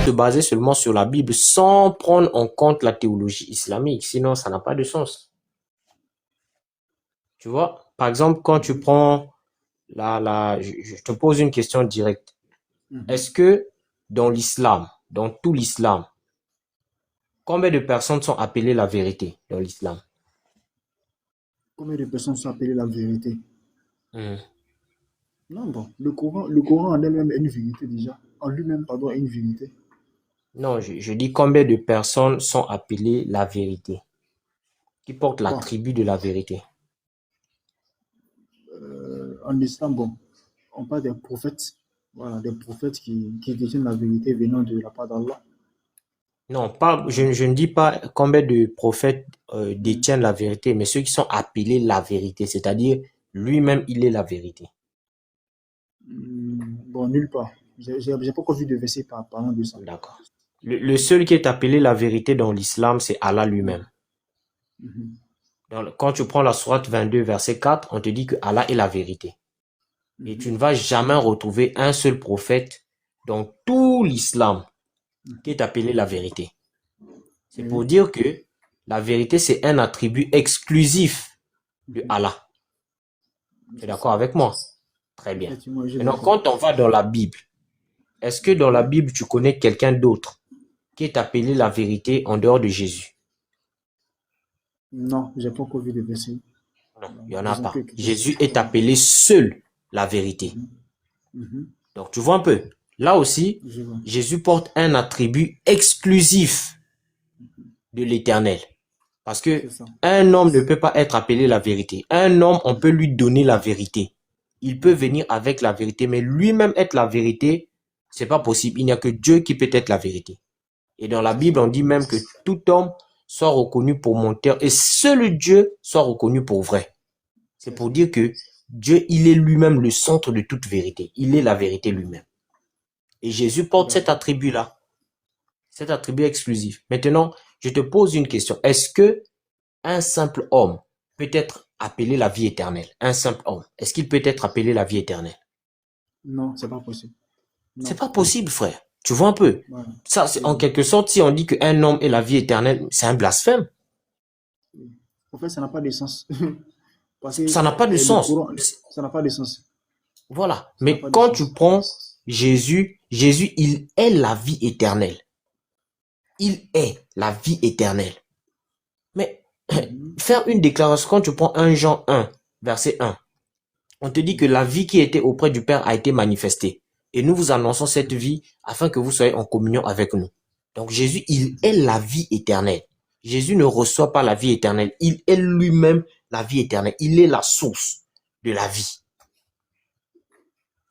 te baser seulement sur la Bible sans prendre en compte la théologie islamique. Sinon, ça n'a pas de sens. Tu vois, par exemple, quand tu prends je te pose une question directe. Est-ce que dans l'islam, dans tout l'islam, combien de personnes sont appelées la vérité dans l'islam? Combien de personnes sont appelées la vérité? Hmm. Non, bon, le Coran en elle-même est une vérité déjà. En lui-même, pardon, est une vérité. Non, je dis combien de personnes sont appelées la vérité, qui portent Bon, l'attribut de la vérité. en islam, bon, on parle des prophètes. Voilà, des prophètes qui détiennent la vérité venant de la part d'Allah. Non, pas, je ne dis pas combien de prophètes Hmm. détiennent la vérité, mais ceux qui sont appelés la vérité, c'est-à-dire lui-même, il est la vérité. Bon, nulle part. J'ai pas encore vu de verset parlant de ça. D'accord. Le seul qui est appelé la vérité dans l'islam, c'est Allah Hmm. lui-même. Mhm. Quand tu prends la sourate 22, verset 4, on te dit que Allah est la vérité. Et tu Mhm. ne vas jamais retrouver un seul prophète dans tout l'islam qui est appelé la vérité. C'est pour Oui. dire que la vérité, c'est un attribut exclusif de Mhm. Allah. Tu es C'est d'accord ça. avec moi? Très bien. Effectivement, j'ai Maintenant, compris. quand on va dans la Bible, est-ce que dans la Oui. Bible, tu connais quelqu'un d'autre qui est appelé la vérité en dehors de Jésus? Non, j'ai pas encore vu de verset. Non, Non, il n'y en a disons pas. que Jésus est voilà. appelé seul la vérité. Mhm. Mhm. Donc, tu vois un peu. Là aussi, Je vois. Jésus porte un attribut exclusif de l'Éternel. Parce que C'est ça. un homme ne peut pas être appelé la vérité. Un homme, on peut lui donner la vérité. Il peut Mhm. venir avec la vérité, mais lui-même être la vérité, c'est pas possible. Il n'y a que Dieu qui peut être la vérité. Et dans la C'est Bible, ça. on dit même que tout homme soit reconnu pour menteur et seul Dieu soit reconnu pour vrai. C'est C'est pour ça. dire que Dieu, il est lui-même le centre de toute vérité. Il est la vérité lui-même. Et Jésus porte cet D'accord. attribut-là, cet attribut exclusif. Maintenant, je te pose une question. Est-ce que un simple homme peut être appelé la vie éternelle? Un simple homme. Est-ce qu'il peut être appelé la vie éternelle? Non, c'est pas possible. C'est Non. pas possible, frère. Tu vois un peu? Voilà. Ça, c'est en Oui. quelque sorte, si on dit qu'un homme est la vie éternelle, c'est un blasphème. Oui. En fait, ça n'a pas de sens. Parce que Ça n'a pas de le sens. courant, ça n'a pas de sens. Voilà. Ça n'a Mais pas de quand tu sens. prends Jésus, Jésus, il est la vie éternelle. Il est la vie éternelle. Mais Mhm. faire une déclaration, quand tu prends 1 Jean 1, verset 1, on te dit que la vie qui était auprès du Père a été manifestée. Et nous vous annonçons cette vie afin que vous soyez en communion avec nous. Donc Jésus, il est la vie éternelle. Jésus ne reçoit pas la vie éternelle. Il est lui-même la vie éternelle. Il est la source de la vie.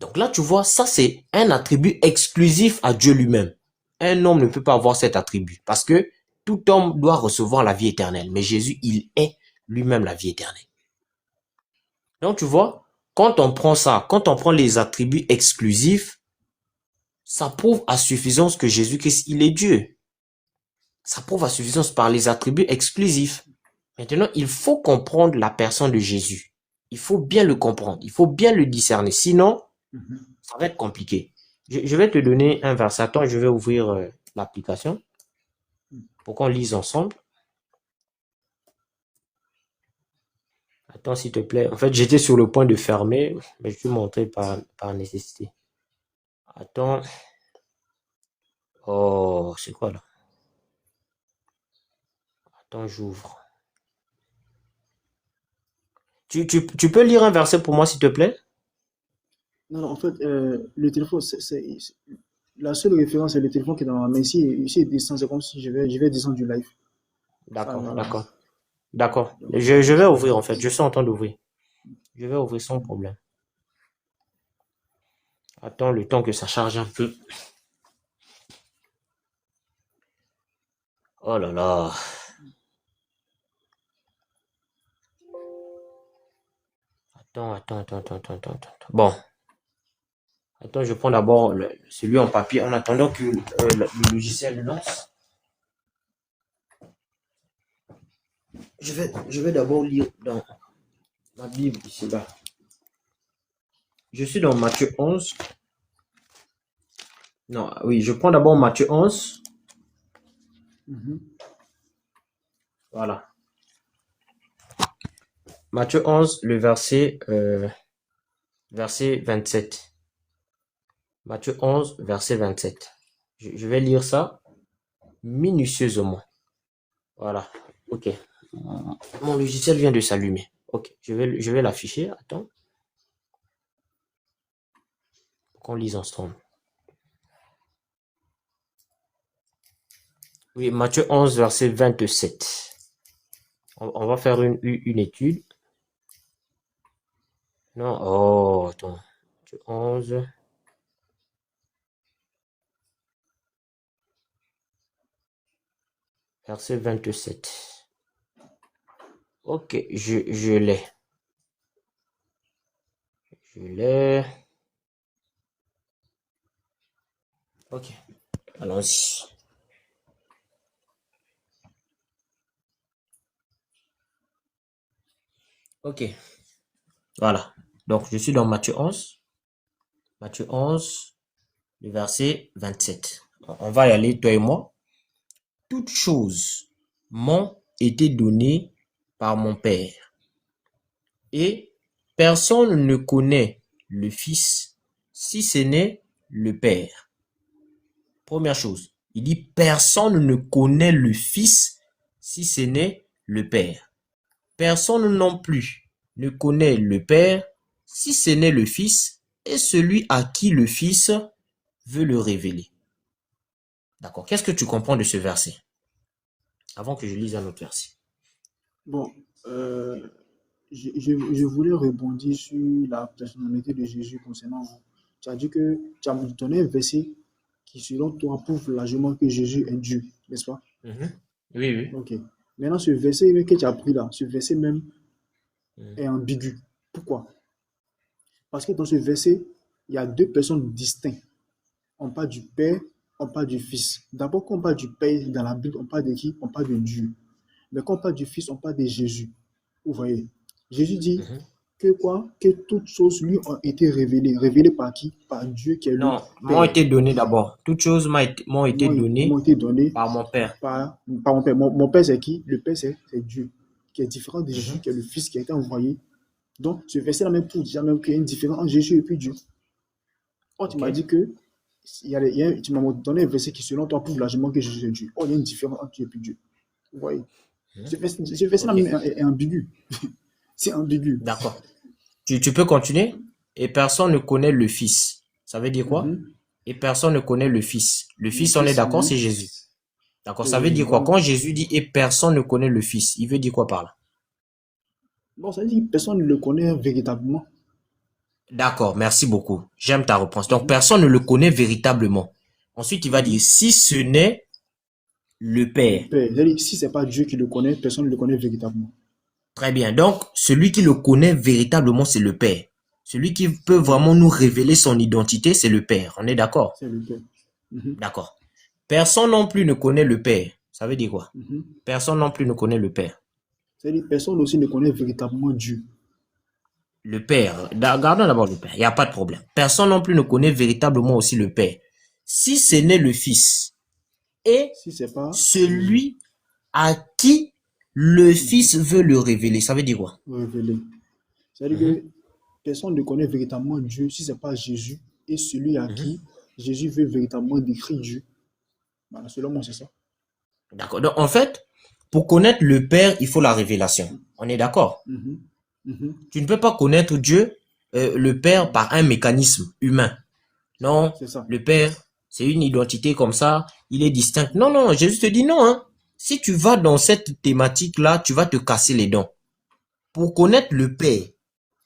Donc là, tu vois, ça c'est un attribut exclusif à Dieu lui-même. Un homme ne peut pas avoir cet attribut parce que tout homme doit recevoir la vie éternelle. Mais Jésus, il est lui-même la vie éternelle. Donc tu vois, quand on prend ça, quand on prend les attributs exclusifs, ça prouve à suffisance que Jésus-Christ, il est Dieu. Ça prouve à suffisance par les attributs exclusifs. Maintenant, il faut comprendre la personne de Jésus. Il faut bien le comprendre. Il faut bien le discerner. Sinon, Mhm. ça va être compliqué. Je vais te donner un verset. Attends, je vais ouvrir l'application pour qu'on lise ensemble. Attends, s'il te plaît. En fait, j'étais sur le point de fermer, mais je vais montrer par nécessité. Attends. Oh, c'est quoi là? Attends, j'ouvre. Tu peux lire un verset pour moi, s'il te plaît? Non, non, en fait, le téléphone, la seule référence, c'est le téléphone qui est dans ma main. Ici, il descend, c'est comme si je vais descendre du live. Ça, D'accord, voilà. d'accord, d'accord. Donc, Je vais ouvrir en fait. Je suis en train d'ouvrir. Je vais ouvrir sans problème. Attends le temps que ça charge un peu. Oh là là. Attends. Bon, attends, je prends d'abord celui en papier en attendant que le logiciel lance. Je vais d'abord lire dans ma Bible ici là. Je suis dans Matthieu 11. Non, oui, je prends d'abord Matthieu 11. Mhm. Voilà. Matthieu 11, le verset 27. Matthieu 11, verset 27. Je vais lire ça minutieusement. Voilà. OK. Mon logiciel vient de s'allumer. OK. Je vais l'afficher. Attends. Pour qu'on lise ensemble. Oui, Matthieu 11, verset 27. On va faire une étude. Non, oh, attends. Matthieu 11. Verset 27. Ok, je l'ai. Je l'ai. Ok, allons-y. Ok, voilà. Donc, je suis dans Matthieu 11. Matthieu 11, le verset 27. On va y aller, toi et moi. Toutes choses m'ont été données par mon Père. Et personne ne connaît le Fils si ce n'est le Père. Première chose, il dit personne ne connaît le Fils si ce n'est le Père. Personne non plus ne connaît le Père si ce n'est le Fils et celui à qui le Fils veut le révéler. D'accord. Qu'est-ce que tu comprends de ce verset? Avant que je lise un autre verset. Bon, euh, je voulais rebondir sur la personnalité de Jésus concernant vous. Tu as dit que tu as donné un verset qui, selon toi, prouve largement que Jésus est Dieu, n'est-ce pas? Mhm. Oui, oui. Ok. Maintenant, ce verset même que tu as pris là, ce verset même Mhm. est ambigu. Pourquoi? Parce que dans ce verset, il y a deux personnes distinctes. On parle du Père, on parle du Fils. D'abord, quand on parle du Père dans la Bible, on parle de qui? On parle de Dieu. Mais quand on parle du Fils, on parle de Jésus. Vous voyez? Jésus dit Mhm. que quoi? Que toutes choses lui ont été révélées. Révélées par qui? Par Dieu qui est le Non, m'ont Père. été données d'abord. Toutes choses m'ont été M'ont données été données par mon Père. par mon Père. Mon Père, c'est qui? Le Père, c'est Dieu, qui est différent de Jésus, Mhm. qui est le Fils qui a été envoyé. Donc, ce verset-là même prouve déjà même qu'il y a une différence entre Jésus et puis Dieu. Or, tu Ok. m'as dit que tu m'as donné un verset qui, selon toi, prouve largement que Jésus est Dieu. Or, il y a une différence entre Dieu et puis Dieu. Vous voyez? Mhm. Ce verset-là Ok. même est ambigu. C'est ambigu. D'accord. Tu peux continuer? Et personne ne connaît le Fils. Ça veut dire quoi? Mhm. Et personne ne connaît le Fils. Le Le Fils, on est Fils, d'accord, mhm. c'est Jésus. D'accord, C'est ça veut Jésus. dire quoi? Voilà. Quand Jésus dit et personne ne connaît le Fils, il veut dire quoi par là? Bon, ça veut dire que personne ne le connaît véritablement. D'accord, merci beaucoup. J'aime ta réponse. Donc, Mhm. personne ne le connaît véritablement. Ensuite, il va dire, Mhm. si ce n'est le Le Père. Père. C'est-à-dire, si ce n'est pas Dieu qui le connaît, personne ne le connaît véritablement. Très bien. Donc, celui qui le connaît véritablement, c'est le Père. Celui qui peut Mhm. vraiment nous révéler son identité, c'est le Père. On est d'accord? C'est le Père. Mhm. D'accord. Personne non plus ne connaît le Père. Ça veut dire quoi? Mhm. Personne non plus ne connaît le Père. C'est-à-dire, personne aussi ne connaît véritablement Dieu. Le Père, gardons d'abord le Père, il n'y a pas de problème. Personne non plus ne connaît véritablement aussi le Père. Si ce n'est le Fils et Si ce n'est pas Jésus. celui à qui le Mhm. Fils veut le révéler, ça veut dire quoi? Révélé. C'est-à-dire Mhm, que personne ne connaît véritablement Dieu si ce n'est pas Jésus et celui à mhm. qui Jésus veut véritablement décrire Dieu. Voilà, selon moi, c'est ça. D'accord. Donc, en fait, pour connaître le Père, il faut la révélation. On est d'accord? Mhm. Mhm. Tu ne peux pas connaître Dieu, le Père, Mhm. par un mécanisme humain. Non, C'est ça. le Père, c'est une identité comme ça, il est distinct. Non, non, Jésus te dit non, hein. Si tu vas dans cette thématique-là, tu vas te casser les dents. Pour connaître le Père,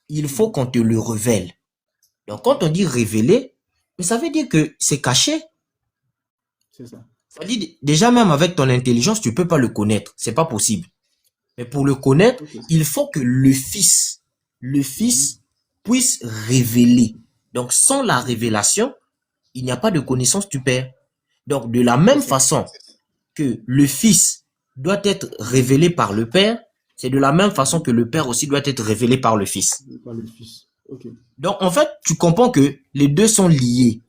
il faut Mhm. qu'on te le révèle. Donc, Mhm. quand on dit révéler, mais ça veut dire que c'est caché. C'est ça. Ça dit, déjà même avec ton intelligence, tu peux pas le connaître. C'est pas possible. Mais pour le connaître, Ok. il faut que le Mhm. Fils puisse révéler. Donc, sans la Mhm. révélation, il n'y a pas de connaissance du Père. Donc, de la C'est même ça. façon que le Fils doit être révélé par le Père, c'est de la même façon Mhm. que le Père aussi doit être révélé par le Fils. Pas le Fils. Ok. Donc, en fait, tu comprends que les deux sont liés.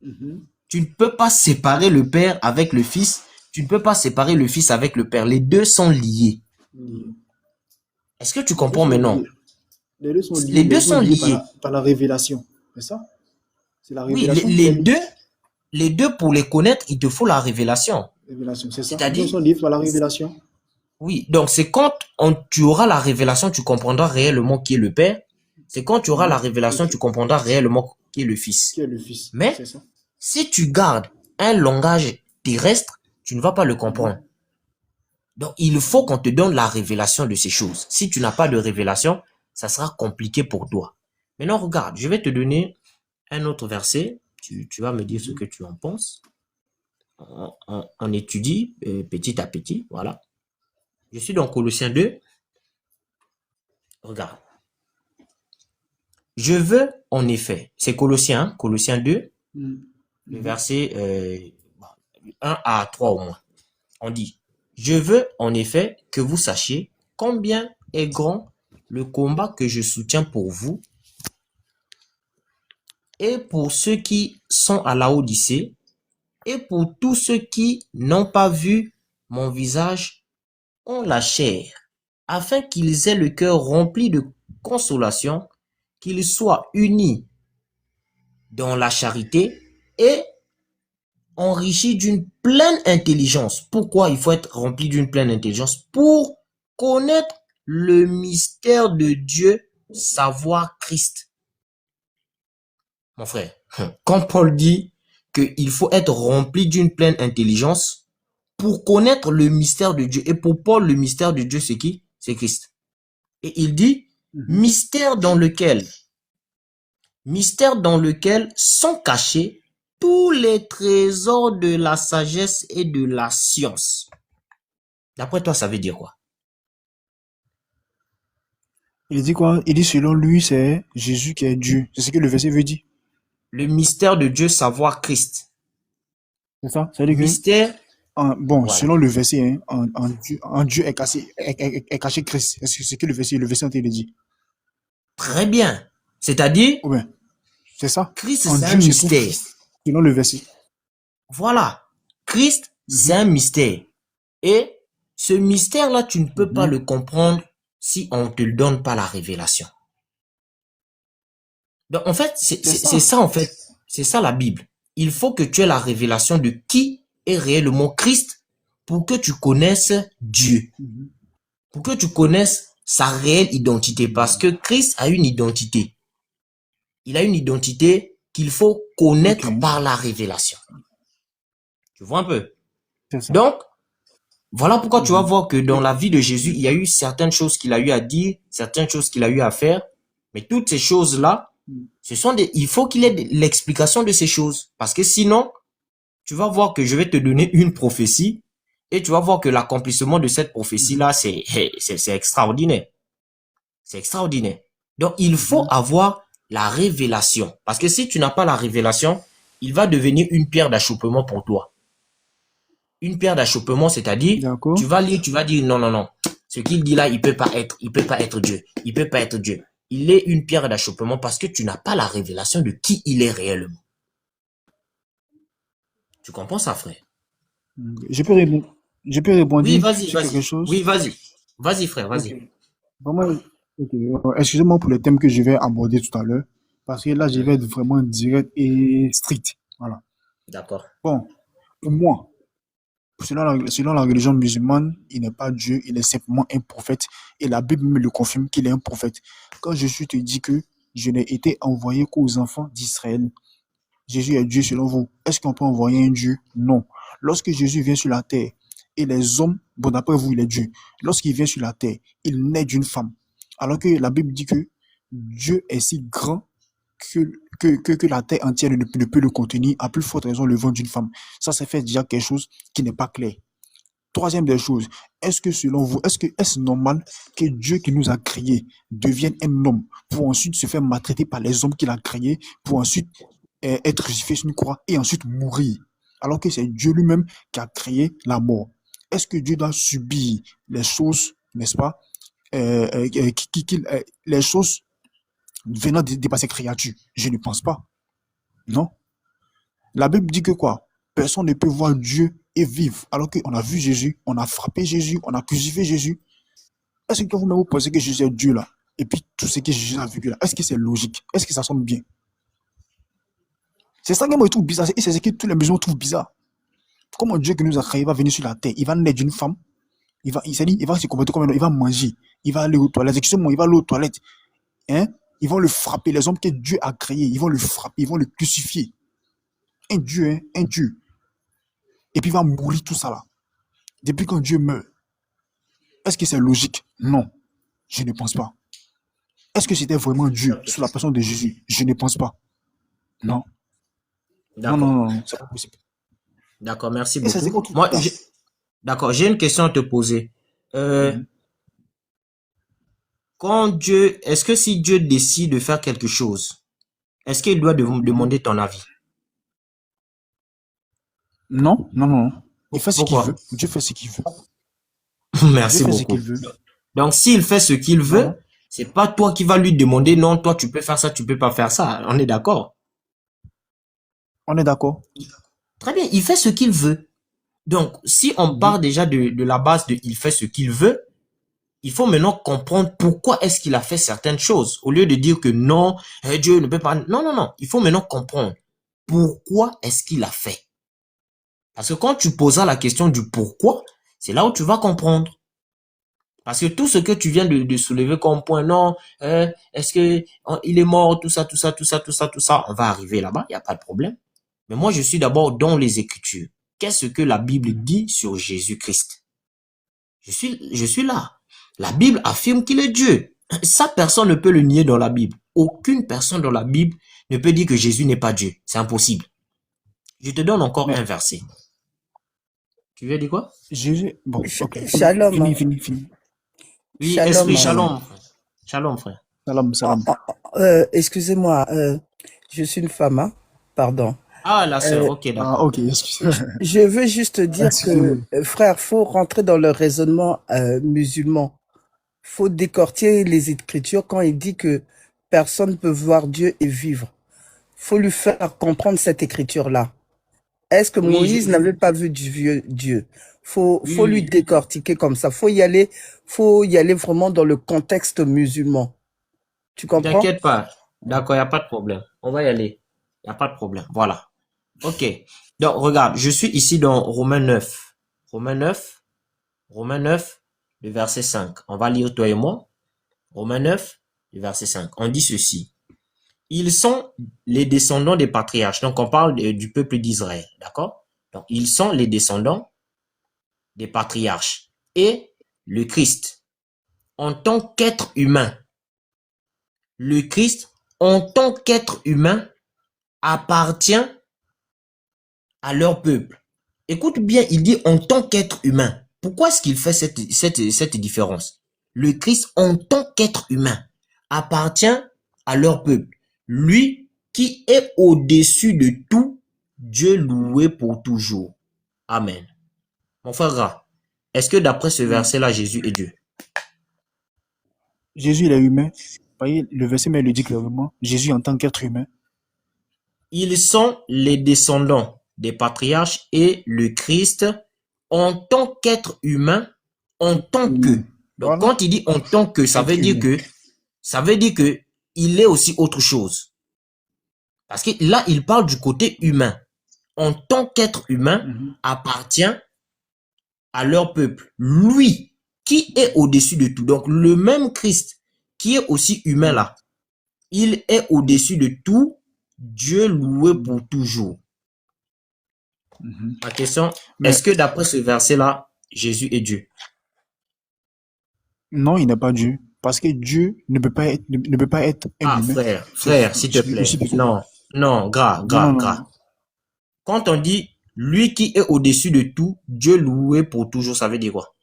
Mhm. Tu ne peux pas séparer le Père avec le Fils. Tu ne peux pas séparer le Fils avec le Père. Les deux sont liés. Liés. Est-ce que tu Les deux comprends sont maintenant? liés. Les deux sont Les liés, les deux deux sont sont liés liés. par la révélation. C'est ça? C'est la Oui, révélation qui est les deux pour les connaître, il te faut la révélation. révélation, c'est ça? Les deux C'est-à-dire, sont liés par la révélation. oui, donc c'est quand tu auras la révélation, tu comprendras réellement qui est le Père. C'est quand tu auras la révélation, Ok. tu comprendras réellement qui est le Qui Fils. est le Fils? Mais C'est ça? si tu gardes un langage terrestre, tu ne vas pas le comprendre. Donc il faut qu'on te donne la révélation de ces choses. Si tu n'as pas de révélation, ça sera compliqué pour toi. Maintenant, regarde, je vais te donner un autre verset. Tu vas me dire ce que tu en penses. On étudie petit à petit. Voilà. Je suis dans Colossiens 2. Regarde. Je veux, en effet, c'est Colossiens, Colossiens 2, Mm. le Mhm. verset 1 à 3 au moins. On dit, je veux, en effet, que vous sachiez combien est grand le combat que je soutiens pour vous et pour ceux qui sont à la Odyssée et pour tous ceux qui n'ont pas vu mon visage ont la chair, afin qu'ils aient le cœur rempli de consolation, qu'ils soient unis dans la charité et enrichis d'une pleine intelligence. Pourquoi il faut être rempli d'une pleine intelligence? Pour connaître le mystère de Dieu, savoir Christ. Mon frère, quand Paul dit qu'il faut être rempli d'une pleine intelligence pour connaître le mystère de Dieu. Et pour Paul, le mystère de Dieu, c'est qui? C'est Christ. Et il dit, Mhm. mystère dans lequel sont cachés tous les trésors de la sagesse et de la science. D'après toi, ça veut dire quoi? Il dit quoi? Il dit selon lui, c'est Jésus qui est Dieu. C'est ce que le verset veut dire. Le mystère de Dieu, savoir Christ. C'est ça? C'est-à-dire que, Mystère, bon, voilà. selon le verset, hein, en Dieu est caché Christ. Est-ce que c'est que le verset entier le dit? Très bien. C'est-à-dire, Ou bien, c'est ça? Christ, En c'est un Dieu se trouve mystère. Christ. Selon le verset. Voilà. Christ, c'est Mhm. un mystère. Et ce mystère-là, tu ne peux pas Mhm. le comprendre si on ne te donne pas la révélation. Donc, en fait, C'est c'est ça. ça, en fait. C'est ça la Bible. Il faut que tu aies la révélation de qui est réellement Christ pour que tu connaisses Dieu, Mhm. pour que tu connaisses sa réelle identité. Parce que Christ a une identité. Il a une identité qu'il faut Ok. connaître par la révélation. Tu vois un peu? C'est ça. Donc, voilà pourquoi tu vas Mhm. voir que dans Et- la vie de Jésus, il y a eu certaines choses qu'il a eu à dire, certaines choses qu'il a eu à faire. Mais toutes ces choses-là, il faut qu'il ait l'explication de ces choses. Parce que sinon, tu vas voir que je vais te donner une prophétie et tu vas voir que l'accomplissement de cette Mhm. prophétie-là, c'est extraordinaire. C'est extraordinaire. Donc, il faut Mhm. avoir la révélation. Parce que si tu n'as pas la révélation, il va devenir une pierre d'achoppement pour toi. Une pierre d'achoppement, c'est-à-dire, D'accord. tu vas lire, tu vas dire non, non, non. Ce qu'il dit là, il peut pas être Dieu. Il peut pas être Dieu. Il est une pierre d'achoppement parce que tu n'as pas la révélation de qui il est réellement. Tu comprends ça, frère? Je peux répondre, je peux Oui, rebondir vas-y, sur quelque vas-y. Oui, chose. vas-y. Vas-y, frère, Ok. vas-y. Vraiment, ok. Excusez-moi pour le thème que je vais aborder tout à l'heure, parce que là, je vais être vraiment direct et strict. Voilà. D'accord. Bon, pour moi, selon la religion musulmane, il n'est pas Dieu, il est simplement un prophète. Et la Bible me le confirme qu'il est un prophète. Quand Jésus te dit que je n'ai été envoyé qu'aux enfants d'Israël, Jésus est Dieu selon vous. Est-ce qu'on peut envoyer un Dieu? Non. Lorsque Jésus vient sur la terre et les hommes, bon, d'après vous, il est Dieu. Lorsqu'il vient sur la terre, il naît d'une femme. Alors que la Bible dit que Dieu est si grand que la terre entière ne peut le contenir, à plus forte raison le ventre d'une femme. Ça, c'est fait déjà quelque chose qui n'est pas clair. Troisième des choses, est-ce que selon vous, est-ce normal que Dieu qui nous a créés devienne un homme pour ensuite se faire maltraiter par les hommes qu'il a créés, pour ensuite être crucifié sur une croix et ensuite mourir, alors que c'est Dieu lui-même qui a créé la mort? Est-ce que Dieu doit subir les choses, n'est-ce pas, les choses venant de ses créatures? Je ne pense pas. Non. La Bible dit que quoi? Personne ne peut voir Dieu et vivre. Alors qu'on a vu Jésus, on a frappé Jésus, on a crucifié Jésus. Est-ce que vous-même vous pensez que Jésus est Dieu là? Et puis tout ce que Jésus a vécu là, est-ce que c'est logique? Est-ce que ça semble bien? C'est ça que moi je trouve bizarre. Et c'est ce que tous les musulmans trouvent bizarre. Comment Dieu qui nous a créés va venir sur la terre? Il va naître d'une femme. Il va se comporter comme un homme. Il va manger. Il va aller aux toilettes. Excusez-moi, il va aller aux toilettes. Hein? Ils vont le frapper. Les hommes que Dieu a créés, ils vont le frapper. Ils vont le crucifier. Un Dieu, hein? Un Dieu. Et puis il va mourir tout ça là. Depuis quand Dieu meurt, est-ce que c'est logique? Non. Je ne pense pas. Est-ce que c'était vraiment Dieu Ok. sous la personne de Jésus? Je ne pense pas. Non. Non, non, D'accord. non, non. C'est pas possible. D'accord, merci Et c'est ce beaucoup. qu'on trouve Moi, bizarre. d'accord, j'ai une question à te poser. Euh, Mhm. est-ce que si Dieu décide de faire quelque chose, est-ce qu'il doit Mhm. demander ton avis? Non, non, non. Il fait ce qu'il Pourquoi? veut. Dieu fait ce qu'il veut. Dieu Merci fait ce qu'il beaucoup. veut. Donc, s'il fait ce qu'il Voilà. veut, c'est pas toi qui vas lui demander, non, toi, tu peux faire ça, tu peux pas faire ça. On est d'accord? On est d'accord. Très bien, il fait ce qu'il veut. Donc, si on Mhm. part déjà de la base de il fait ce qu'il veut, il faut maintenant comprendre pourquoi est-ce qu'il a fait certaines choses. Au lieu de dire que non, Dieu ne peut pas. Non, non, non. Il faut maintenant comprendre pourquoi est-ce qu'il a fait. Parce que quand tu poseras la question du pourquoi, c'est là où tu vas comprendre. Parce que tout ce que tu viens de soulever comme point, non, est-ce que il est mort, tout ça, tout ça, tout ça, tout ça, tout ça, on va arriver là-bas, il n'y a pas de problème. Mais moi, je suis d'abord dans les Écritures. Qu'est-ce que la Bible Mhm. dit sur Jésus-Christ? Je suis là. La Bible affirme qu'il est Dieu. Ça, personne ne peut le nier dans la Bible. Aucune personne dans la Bible ne peut dire que Jésus n'est pas Dieu. C'est impossible. Je te donne encore un Mais verset. Tu veux dire quoi? Jésus. Bon, ok. Fini, Shalom. fini, fini. Oui, esprit, Shalom. Shalom. shalom, frère. Shalom, frère. Salam, Oh, salam. oh, excusez-moi, je suis une femme, hein. Pardon. Ah, la sœur, Euh, ok, Ah, d'accord. ok, excusez-moi. je veux juste dire que, Excusez-moi. frère, faut rentrer dans le raisonnement musulman. Faut décortiquer les Écritures quand il dit que personne peut voir Dieu et vivre. Faut lui faire comprendre cette écriture-là. Est-ce que Oui, Moïse n'avait pas vu du vieux Dieu? Faut oui, lui oui. décortiquer comme ça. Faut y aller vraiment dans le contexte musulman. Tu comprends? T'inquiète pas. D'accord, il n'y a pas de problème. On va y aller. Il n'y a pas de problème. Voilà. Ok. Donc, regarde, je suis ici dans Romains 9. Romains 9. Romains 9, le verset 5. On va lire toi et moi. Romains 9, le verset 5. On dit ceci. Ils sont les descendants des patriarches. Donc, on parle du peuple d'Israël. D'accord? Donc, ils sont les descendants des patriarches. Et le Christ, en tant qu'être humain, le Christ, en tant qu'être humain, appartient à leur peuple. Écoute bien, il dit en tant qu'être humain. Pourquoi est-ce qu'il fait cette différence? Le Christ, en tant qu'être humain, appartient à leur peuple. Lui qui est au-dessus de tout, Dieu loué pour toujours. Amen. Mon frère Ra, est-ce que d'après ce Oui. verset-là, Jésus est Dieu? Jésus, il est humain. Vous voyez, le verset mais il le dit clairement. Jésus, en tant qu'être humain. Ils sont les descendants des patriarches et le Christ, en tant qu'être humain, en tant que. Humain. Donc, Voilà. quand il dit en tant que, ça veut Être dire humain. que, ça veut dire que il est aussi autre chose. Parce que là, il parle du côté humain. En tant qu'être humain, Mhm. appartient à leur peuple. Lui, qui est au-dessus de tout. Donc, le même Christ, qui est aussi humain Mhm. là, il est au-dessus de tout. Dieu loué pour toujours. Mhm. Ma question, Mais est-ce que d'après ce verset-là, Jésus est Dieu? non, il n'est pas Dieu. Parce que Dieu ne peut pas être un Ah, humain. frère, C'est frère, s'il te aussi plaît. possible. Non, non, gras, Non, non, gras, non, gras. non. Quand on dit lui qui est au-dessus de tout, Dieu loué pour toujours, ça veut dire quoi?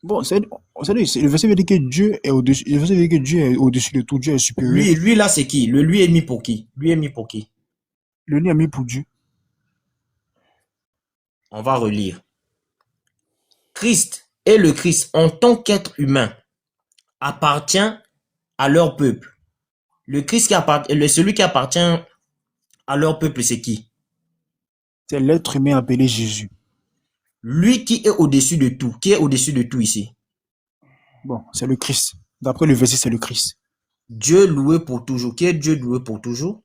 Bon, le verset veut dire que Dieu est au-dessus. Le verset veut dire que Dieu est au-dessus de tout. Dieu est supérieur. Lui là, c'est qui? Le lui est mis pour qui? Lui est mis pour qui? Le lit est mis pour Dieu. On va relire. Christ et le Christ, en tant qu'être humain, appartient à leur peuple. Le Christ celui qui appartient à leur peuple, c'est qui? C'est l'être humain appelé Jésus. Lui qui est au-dessus de tout. Qui est au-dessus de tout ici? Bon, c'est le Christ. D'après le verset, c'est le Christ. Dieu loué pour toujours. Qui est Dieu loué pour toujours?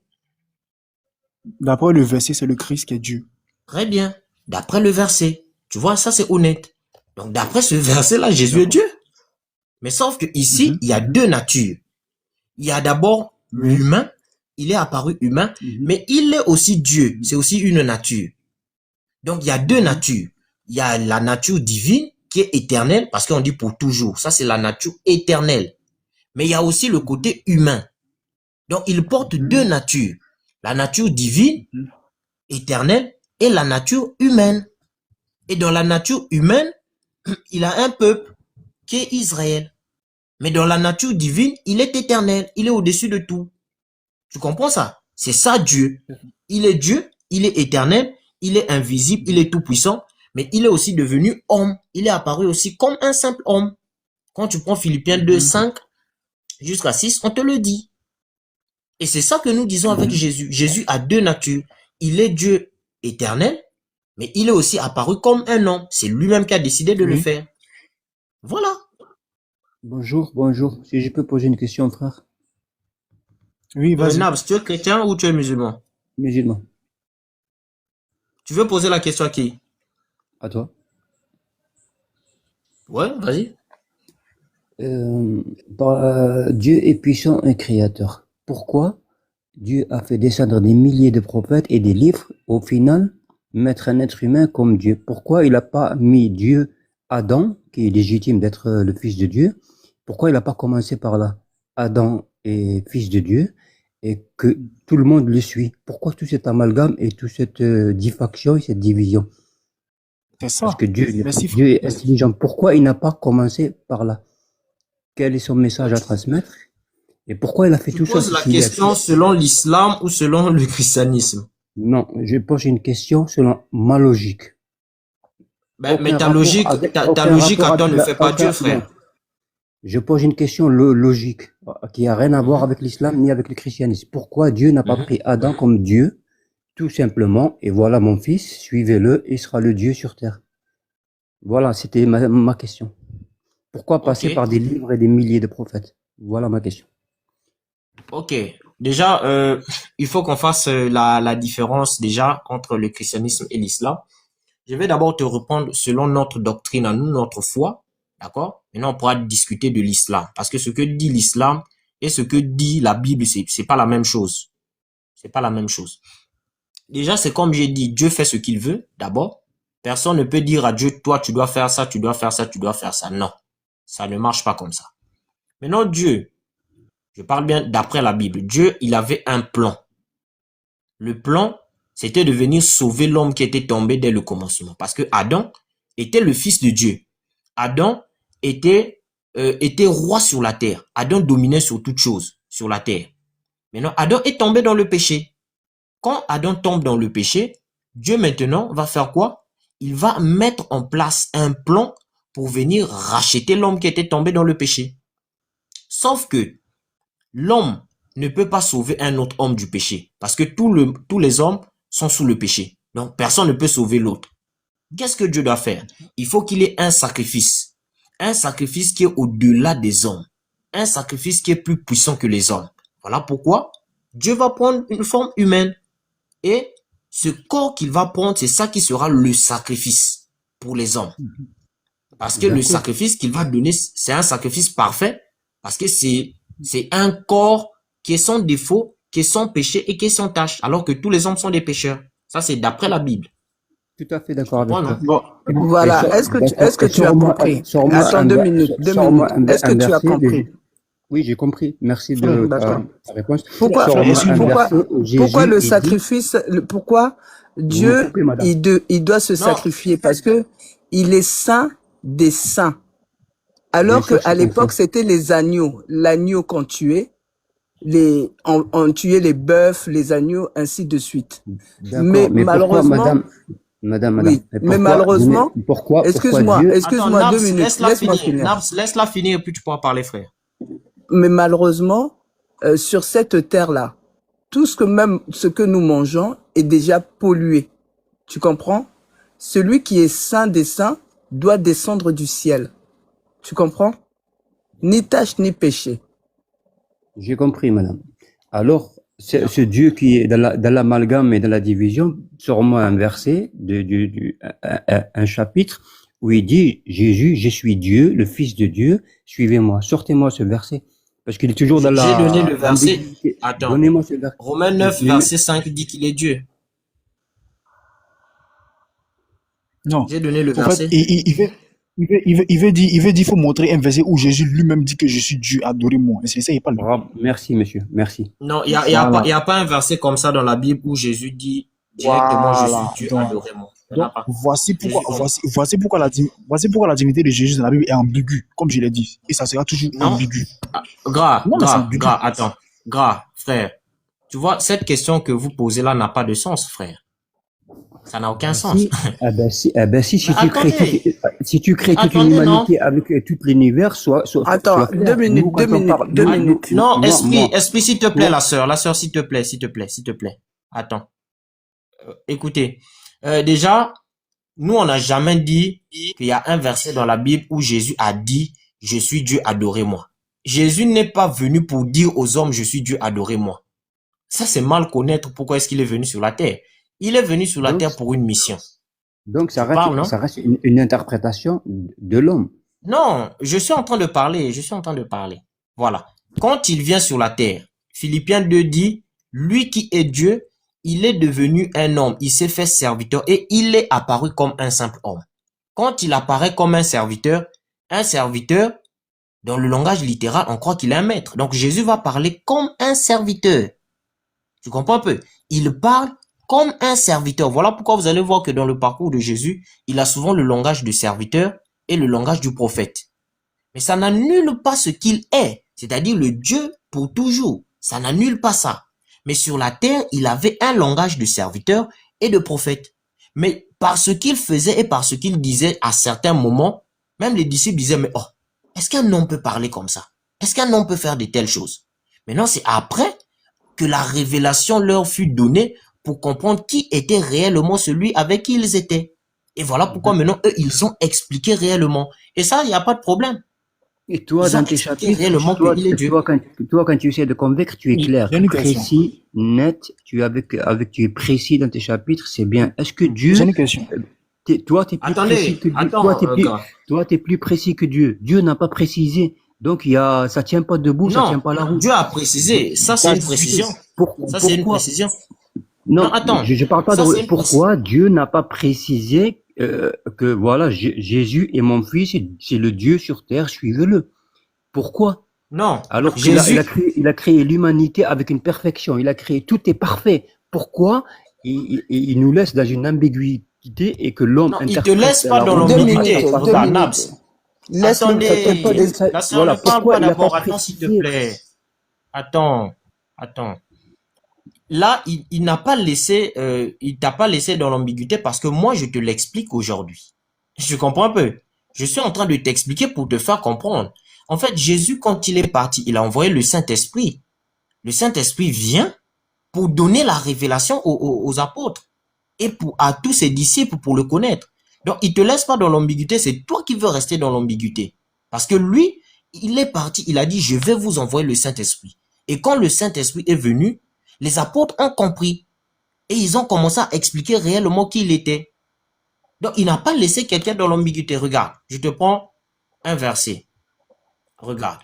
D'après le verset, c'est le Christ qui est Dieu. Très bien. D'après le verset. Tu vois, ça c'est honnête. Donc d'après ce verset-là, Jésus est Dieu. Mais sauf que ici, il y a deux natures. Il y a d'abord l'humain. Il est apparu humain, mais il est aussi Dieu. C'est aussi une nature. Donc il y a deux natures. Il y a la nature divine qui est éternelle, parce qu'on dit pour toujours. Ça, c'est la nature éternelle. Mais il y a aussi le côté humain. Donc, il porte deux natures. La nature divine, éternelle, et la nature humaine. Et dans la nature humaine, il a un peuple qui est Israël. Mais dans la nature divine, il est éternel. Il est au-dessus de tout. Tu comprends ça? C'est ça Dieu. Il est Dieu, il est éternel, il est invisible, il est tout puissant. Mais il est aussi devenu homme. Il est apparu aussi comme un simple homme. Quand tu prends Philippiens 2, 5 jusqu'à 6, on te le dit. Et c'est ça que nous disons avec Jésus. Jésus a deux natures. Il est Dieu éternel, mais il est aussi apparu comme un homme. C'est lui-même qui a décidé de le faire. Voilà. Bonjour, bonjour. Si je peux poser une question, frère. Oui, vas-y. Nabs, tu es chrétien ou tu es musulman? Musulman. Tu veux poser la question à qui? À toi. Ouais, vas-y. Dieu est puissant et créateur. Pourquoi Dieu a fait descendre des milliers de prophètes et des livres, au final, mettre un être humain comme Dieu? Pourquoi il n'a pas mis Dieu, Adam, qui est légitime d'être le fils de Dieu? Pourquoi il n'a pas commencé par là? Adam est fils de Dieu et que tout le monde le suit. Pourquoi tout cet amalgame et toute cette diffaction et cette division? C'est ça. Parce que Dieu Merci. est intelligent. Pourquoi il n'a pas commencé par là? Quel est son message à transmettre? Et pourquoi il a fait Tu tout ça? poses la question selon l'islam ou selon le christianisme? Non, je pose une question selon ma logique. Ben, mais ta logique à toi ne fait pas Dieu, frère. Non. Je pose une question logique qui a rien à voir avec l'islam ni avec le christianisme. Pourquoi Dieu n'a pas pris Adam comme Dieu, tout simplement, et voilà mon fils, suivez-le, il sera le Dieu sur terre. Voilà, c'était ma question. Pourquoi passer par des livres et des milliers de prophètes? Voilà ma question. Ok. Déjà, il faut qu'on fasse la différence déjà entre le christianisme et l'islam. Je vais d'abord te répondre selon notre doctrine à nous, notre foi. D'accord? Maintenant, on pourra discuter de l'islam. Parce que ce que dit l'islam et ce que dit la Bible, c'est pas la même chose. C'est pas la même chose. Déjà, c'est comme j'ai dit, Dieu fait ce qu'il veut, d'abord. Personne ne peut dire à Dieu, toi, tu dois faire ça, tu dois faire ça, tu dois faire ça. Non. Ça ne marche pas comme ça. Maintenant, Dieu, je parle bien d'après la Bible. Dieu, il avait un plan. Le plan, c'était de venir sauver l'homme qui était tombé dès le commencement. Parce que Adam était le fils de Dieu. Adam était roi sur la terre. Adam dominait sur toute chose, sur la terre. Maintenant, Adam est tombé dans le péché. Quand Adam tombe dans le péché, Dieu maintenant va faire quoi? Il va mettre en place un plan pour venir racheter l'homme qui était tombé dans le péché. Sauf que l'homme ne peut pas sauver un autre homme du péché. Parce que tous les hommes sont sous le péché. Donc, personne ne peut sauver l'autre. Qu'est-ce que Dieu doit faire? Il faut qu'il ait un sacrifice. Un sacrifice qui est au-delà des hommes. Un sacrifice qui est plus puissant que les hommes. Voilà pourquoi Dieu va prendre une forme humaine. Et ce corps qu'il va prendre, c'est ça qui sera le sacrifice pour les hommes. Parce que le sacrifice qu'il va donner, c'est un sacrifice parfait. Parce que c'est un corps qui est sans défaut, qui est sans péché et qui est sans tâche. Alors que tous les hommes sont des pécheurs. Ça, c'est d'après la Bible. Tout à fait d'accord avec toi. Bon. Voilà. Est-ce que tu as compris? Attends 2 minutes. Est-ce que tu as compris? Oui, j'ai compris. Merci de ta réponse. Pourquoi le sacrifice, pourquoi Dieu, il doit se sacrifier? Parce que il est saint des saints. Alors qu'à l'époque, c'était les agneaux. L'agneau qu'on tuait, on tuait les bœufs, les agneaux, ainsi de suite. Mais malheureusement, Madame. Oui, mais malheureusement, excuse-moi 2 minutes, laisse-moi finir. Laisse-la finir et puis tu pourras parler, frère. Mais malheureusement, sur cette terre-là, tout ce que même ce que nous mangeons est déjà pollué. Tu comprends? Celui qui est saint des saints doit descendre du ciel. Tu comprends? Ni tâche ni péché. J'ai compris, madame. Alors, ce Dieu qui est dans l'amalgame et dans la division, sûrement un verset, un chapitre, où il dit, Jésus, je suis Dieu, le Fils de Dieu, suivez-moi. Sortez-moi ce verset. Parce qu'il est toujours dans J'ai donné la le verset. ambiguïté. Attends. Donnez-moi ce verset. Romains 9, verset 5 dit qu'il est Dieu. Non. J'ai donné le En fait, verset. il veut dire, il faut montrer un verset où Jésus lui-même dit que je suis Dieu, adorez-moi. Et c'est ça, il parle. Bravo. Merci, monsieur. Merci. Non, il n'y a, Voilà. y a pas un verset comme ça dans la Bible où Jésus dit directement je Voilà. suis Dieu, Donc, adorez-moi. Il n'y en a pas. voici pourquoi, Jésus, voici pourquoi la divinité de Jésus dans la Bible est ambiguë, comme je l'ai dit. Et ça sera toujours non, ambigu. gras, Non, mais c'est ambigu. attends, frère. Tu vois, cette question que vous posez là n'a pas de sens, frère. Ça n'a aucun sens. Si Attendez. tu crées toute Attendez, l'humanité avec tout l'univers, Attends, clair. 2 minutes, Nous, quand 2 on minutes, parle- 2 nous- minutes. Non, moi- esprit, s'il te plaît, moi- la sœur, s'il te plaît, s'il te plaît. Attends. Écoutez, déjà, nous, on n'a jamais dit qu'il y a un verset dans la Bible où Jésus a dit, je suis Dieu, adorez-moi. Jésus n'est pas venu pour dire aux hommes, je suis Dieu, adorez-moi. Ça, c'est mal connaître pourquoi est-ce qu'il est venu sur la terre. Il est venu sur la Donc, terre pour une mission. Donc, ça Tu parles, non? reste une interprétation de l'homme. Non, je suis en train de parler, Voilà. Quand il vient sur la terre, Philippiens 2 dit, lui qui est Dieu, il est devenu un homme, il s'est fait serviteur et il est apparu comme un simple homme. Quand il apparaît comme un serviteur, dans le langage littéral, on croit qu'il est un maître. Donc Jésus va parler comme un serviteur. Tu comprends un peu? Il parle comme un serviteur. Voilà pourquoi vous allez voir que dans le parcours de Jésus, il a souvent le langage du serviteur et le langage du prophète. Mais ça n'annule pas ce qu'il est, c'est-à-dire le Dieu pour toujours. Ça n'annule pas ça. Mais sur la terre, il avait un langage de serviteur et de prophète. Mais par ce qu'il faisait et par ce qu'il disait à certains moments, même les disciples disaient, mais oh, est-ce qu'un homme peut parler comme ça? Est-ce qu'un homme peut faire de telles choses? Maintenant, c'est après que la révélation leur fut donnée pour comprendre qui était réellement celui avec qui ils étaient. Et voilà pourquoi maintenant, eux, ils ont expliqué réellement. Et ça, il n'y a pas de problème. Et toi, Ils ont dans tes expliqué chapitres, réellement qu'il est Dieu. quand tu essaies de convaincre, tu es clair, J'ai une question. précis, net, tu es précis dans tes chapitres, c'est bien. Est-ce que Dieu, J'ai une question. toi, t'es plus précis Attendez, que Dieu. attends, gars. Toi, t'es plus précis que Dieu. Dieu n'a pas précisé. Donc, ça tient pas debout, ça tient Non, pas la route. Dieu a précisé. Ça, c'est une précision. Ça, c'est une Pourquoi? précision. Non, Non, attends. je parle pas Ça, c'est de une pourquoi Dieu n'a pas précisé que voilà, Jésus est mon fils, c'est le Dieu sur terre, suivez-le. Pourquoi? Non, Alors qu'il Jésus, il a créé l'humanité avec une perfection, il a créé, tout est parfait. Pourquoi il nous laisse dans une ambiguïté et que l'homme non, il te interprète laisse pas la dans route? 2 l'ambiguïté. minutes, 2 Regarde, minutes. Naps. Laisse-le Attendez, peut-être. la sœur Voilà, ne parle pourquoi pas il a d'abord. pas Attends, s'il te précisé? plaît. Attends. Là, il n'a pas laissé, il t'a pas laissé dans l'ambiguïté parce que moi, je te l'explique aujourd'hui. Je comprends un peu. Je suis en train de t'expliquer pour te faire comprendre. En fait, Jésus, quand il est parti, il a envoyé le Saint-Esprit. Le Saint-Esprit vient pour donner la révélation aux apôtres et à tous ses disciples pour le connaître. Donc, il te laisse pas dans l'ambiguïté, c'est toi qui veux rester dans l'ambiguïté. Parce que lui, il est parti, il a dit, je vais vous envoyer le Saint-Esprit. Et quand le Saint-Esprit est venu, les apôtres ont compris et ils ont commencé à expliquer réellement qui il était. Donc, il n'a pas laissé quelqu'un dans l'ambiguïté. Regarde, je te prends un verset. Regarde.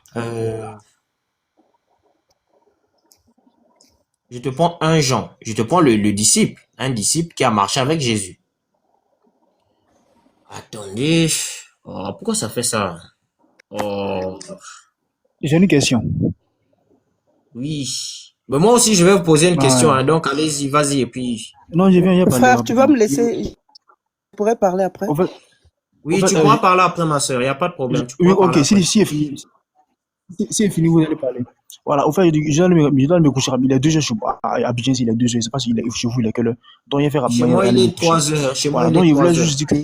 Je te prends un Jean. Je te prends le disciple. Un disciple qui a marché avec Jésus. Attendez. Oh, pourquoi ça fait ça? Oh, J'ai une question. oui. Mais moi aussi, je vais vous poser une question. Ouais. Hein. Donc, allez-y, vas-y. Et puis, Non, je viens parler Frère, tu vas me rapidement. laisser. Je pourrais parler après. En fait, oui, en fait, tu pourras parler après, ma soeur. Il n'y a pas de problème. Tu oui, pourras ok, parler après. si c'est fini, vous allez parler. Voilà, au fait, je dois me coucher rapidement. Il est 2 heures à Abidjan, il est 2 heures. Je ne sais pas si chez vous, il est quelle heure. Donc, il fait Chez rapidement. moi, il aller me est coucher. 3 heures. Chez moi, Voilà, il donc est je 3 voulais heures. juste dire que.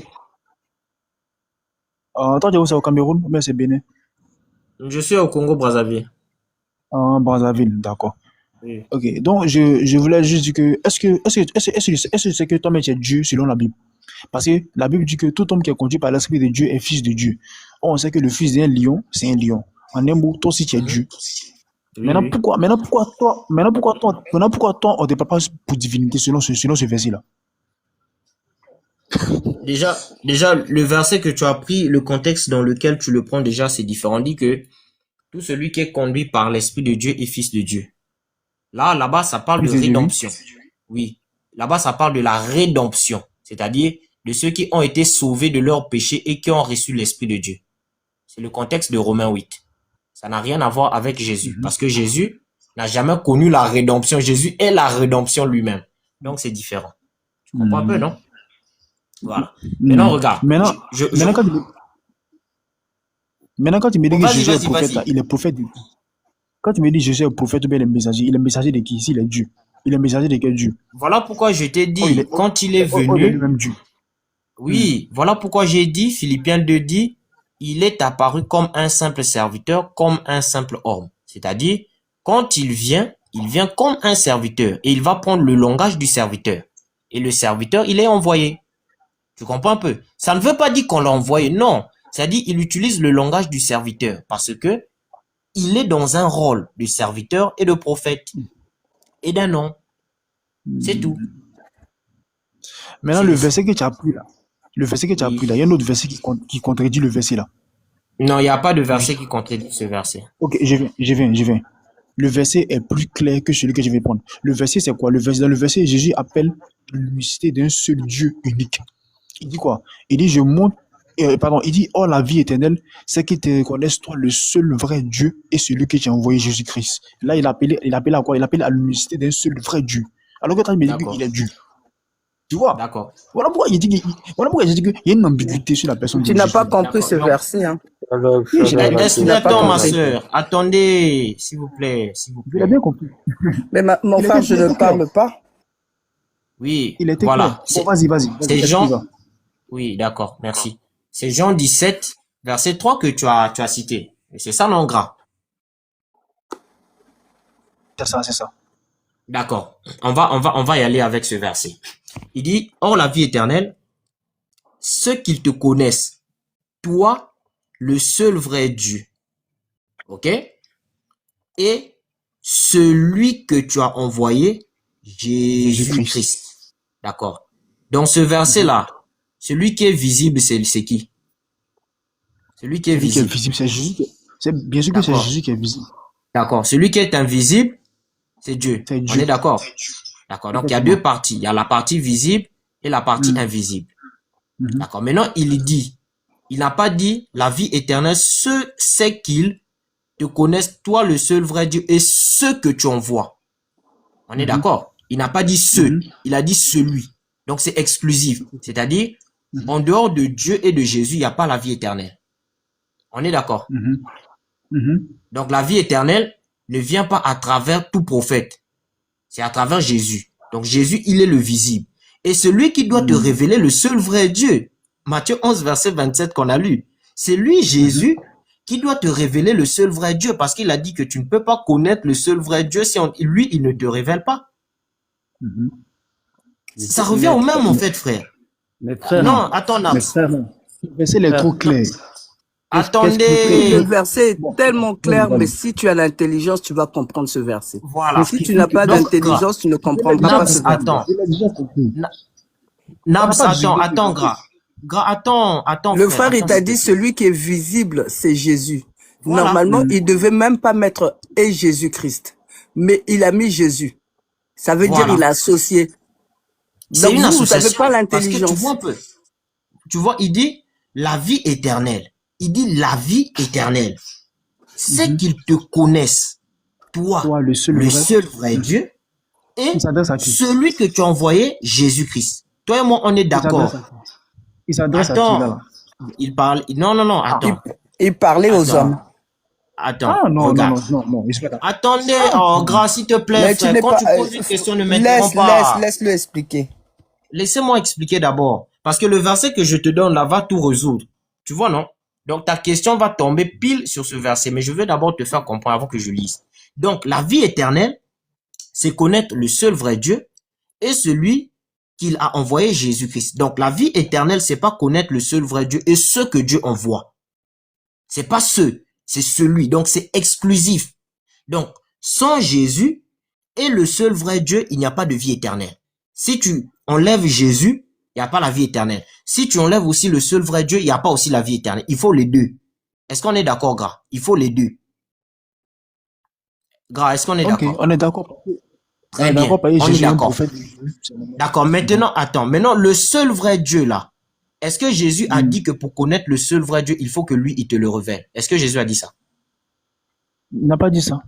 Attends, c'est au Cameroun ou bien c'est Bénin? Je suis au Congo-Brazzaville. Brazzaville, d'accord. Oui. Ok, donc je voulais juste dire que est-ce que c'est que toi-même tu es Dieu selon la Bible? Parce que la Bible dit que tout homme qui est conduit par l'Esprit de Dieu est fils de Dieu. Or, on sait que le fils d'un lion, c'est un lion. En un mot, toi aussi tu es Mhm. Dieu. Oui, oui. Maintenant pourquoi toi, on ne te parle pas pour divinité selon ce verset-là? Déjà, le verset que tu as pris, le contexte dans lequel tu le prends déjà, c'est différent. On dit que tout celui qui est conduit par l'Esprit de Dieu est fils de Dieu. Là-bas, ça parle de Fils de Dieu, oui. rédemption. Oui. Là-bas, ça parle de la rédemption. C'est-à-dire de ceux qui ont été sauvés de leurs péchés et qui ont reçu l'Esprit de Dieu. C'est le contexte de Romains 8. Ça n'a rien à voir avec Jésus. Mhm. Parce que Jésus n'a jamais connu la rédemption. Jésus est la rédemption lui-même. Donc, c'est différent. Tu comprends un peu, Mhm. non? Voilà. Maintenant, Mhm. regarde. Maintenant, maintenant, quand tu me dis Oh, que vas-y, Jésus est vas-y, prophète, là, vas-y. il est prophète de qui? Quand tu me dis Jésus est prophète ou bien il est messager de qui? Ici, il est Dieu. Il est messager de quel Dieu? Voilà pourquoi je t'ai Oh, dit, quand il est il est venu, lui-même Dieu. Mhm. oui, voilà pourquoi j'ai dit, Philippiens 2 dit, il est apparu comme un simple serviteur, comme un simple homme. C'est-à-dire, quand il vient comme un serviteur et il va prendre le langage du serviteur. Et le serviteur, il est envoyé. Tu comprends un peu? Ça ne veut pas dire qu'on l'a envoyé, non. C'est-à-dire, il utilise le langage du serviteur parce que il est dans un rôle de serviteur et de prophète et d'un homme. C'est tout. Maintenant, C'est, le verset que tu as pris là, oui. il y a un autre verset qui contredit le verset là. Non, il n'y a pas de Je- verset qui contredit ce verset. Ok, je viens. Le verset est plus clair que celui que je vais prendre. Le verset, c'est quoi? Dans le verset, Jésus appelle l'unicité d'un seul Dieu unique. Il dit quoi? Il dit, il dit, oh, la vie éternelle, c'est qu'ils te reconnaissent, toi, le seul vrai Dieu et celui que tu as envoyé, Jésus-Christ. Là, il appelle à quoi? Il appelle à l'unicité d'un seul vrai Dieu. Alors que toi, il me dit qu'il D'accord. est Dieu. Tu vois? D'accord. Voilà pourquoi j'ai dit qu'il y a une ambiguïté sur la personne Tu de n'as Jésus. pas compris D'accord. ce Donc, verset, hein. Oui, je l'ai Tu n'as pas Attends, ma compris. sœur. Attendez, s'il vous plaît, s'il vous je l'ai plaît. bien compris. Mais mon frère, je Il ne était clair. parle pas. Oui, Il était clair. voilà. Bon, vas-y, C'est est-ce qu'il va? Jean. Oui, d'accord, merci. C'est Jean 17, verset 3 que tu as cité. Et c'est ça, non, gras? C'est ça. D'accord. On va y aller avec ce verset. Il dit, or la vie éternelle, ceux qu'ils te connaissent, toi, le seul vrai Dieu. OK? Et celui que tu as envoyé, Jésus-Christ. Jésus-Christ. D'accord. Dans ce verset-là, celui qui est visible, c'est qui? Celui qui est Celui qui est visible. visible, c'est Jésus. C'est bien sûr que c'est D'accord. Jésus qui est visible. D'accord. Celui qui est invisible, c'est Dieu. C'est On Dieu. est d'accord? D'accord. Donc, il y a Effectivement. deux parties. Il y a la partie visible et la partie Mhm. invisible. Mhm. D'accord. Maintenant, il n'a pas dit la vie éternelle, c'est qu'ils te connaissent, toi, le seul vrai Dieu, et ceux que tu envoies. On est Mhm. d'accord? Il n'a pas dit ceux, Mhm. il a dit celui. Donc, c'est exclusif. C'est-à-dire, Mhm. en dehors de Dieu et de Jésus, il n'y a pas la vie éternelle. On est d'accord? Mhm. Mhm. Donc, la vie éternelle ne vient pas à travers tout prophète. C'est à travers Jésus. Donc, Jésus, il est le visible. Et celui qui doit te Mhm. révéler le seul vrai Dieu, Matthieu 11, verset 27 qu'on a lu, c'est lui, Jésus, qui doit te révéler le seul vrai Dieu, parce qu'il a dit que tu ne peux pas connaître le seul vrai Dieu si lui, il ne te révèle pas. Mhm. Ça revient au même, en fait, frère. Mais frère, Non, attends, mais Nabs. frère, Le verset il est trop clair. Le Attendez. verset est Bon, tellement vas-y, clair, mais vas-y. si tu as l'intelligence, tu vas comprendre ce verset. Voilà. Si tu n'as pas Donc, d'intelligence, tu ne comprendras pas Nabs, ce verset. attends. Il a déjà compris. Na- On n'a Nabs, pas attends, discuté. gras. Gras, attends, Le frère. frère, il Attends, t'a s'il te dit plaît. celui qui est visible, c'est Jésus. Voilà. Normalement, il devait même pas mettre et Jésus-Christ, mais il a mis Jésus. Ça veut dire il Voilà. a associé. C'est Donc une vous n'avez association. pas Parce que tu vois un l'intelligence. peu. Tu vois, il dit la vie éternelle. Il dit la vie éternelle. C'est Mhm. qu'ils te connaissent, toi, Toi, le seul le vrai. seul vrai Dieu, et Il s'adresse à qui? celui que tu as envoyé, Jésus-Christ. Toi et moi, on est Il s'adresse d'accord. à qui? Il s'adresse à qui là? Attends, il parle. Non, attends. Il parlait aux Attends, hommes. attends, Ah non, regarde. il se fait là. Attendez, oh, grâce, s'il te plaît, Mais tu frère. n'es Quand pas. tu poses une question, ne m'interromps pas. Laisse-le expliquer. Laissez-moi expliquer d'abord. Parce que le verset que je te donne là va tout résoudre. Tu vois, non? Donc ta question va tomber pile sur ce verset. Mais je veux d'abord te faire comprendre avant que je lise. Donc la vie éternelle, c'est connaître le seul vrai Dieu et celui qu'il a envoyé, Jésus-Christ. Donc, la vie éternelle, c'est pas connaître le seul vrai Dieu et ce que Dieu envoie. C'est pas c'est celui. Donc, c'est exclusif. Donc, sans Jésus et le seul vrai Dieu, il n'y a pas de vie éternelle. Si tu enlèves Jésus, il n'y a pas la vie éternelle. Si tu enlèves aussi le seul vrai Dieu, il n'y a pas aussi la vie éternelle. Il faut les deux. Est-ce qu'on est d'accord, Gras? Il faut les deux. Gras, est-ce qu'on est Ok, d'accord? on est d'accord. On Très est bien. d'accord parce que On est Jésus est un d'accord. prophète de Dieu. D'accord. Maintenant, attends. Maintenant, le seul vrai Dieu, là. Est-ce que Jésus a dit que pour connaître le seul vrai Dieu, il faut que lui, il te le révèle? Est-ce que Jésus a dit ça? Il n'a pas dit ça.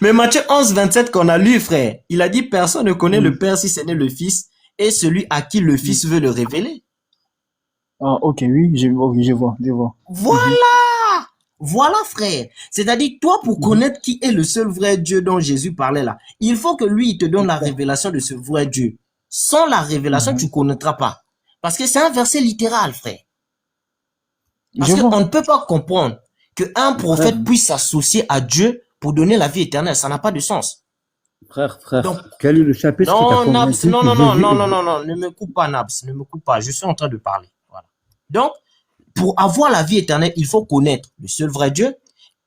Mais Matthieu 11, 27 qu'on a lu, frère, il a dit personne ne connaît le Père si ce n'est le Fils et celui à qui le Fils veut le révéler. Ah, ok, oui, je vois. Voilà! Voilà, frère. C'est-à-dire, toi, pour connaître qui est le seul vrai Dieu dont Jésus parlait là, il faut que lui, il te donne la révélation de ce vrai Dieu. Sans la révélation, tu ne connaîtras pas. Parce que c'est un verset littéral, frère. Parce qu'on ne peut pas comprendre qu'un prophète puisse s'associer à Dieu pour donner la vie éternelle. Ça n'a pas de sens. Frère, Donc, quel est le chapitre qui t'a non, Nabs, convaincu non, que non, non, Jésus non, est non, Dieu? non, non, ne me coupe pas, Nabs, ne me coupe pas. Je suis en train de parler. Voilà. Donc, pour avoir la vie éternelle, il faut connaître le seul vrai Dieu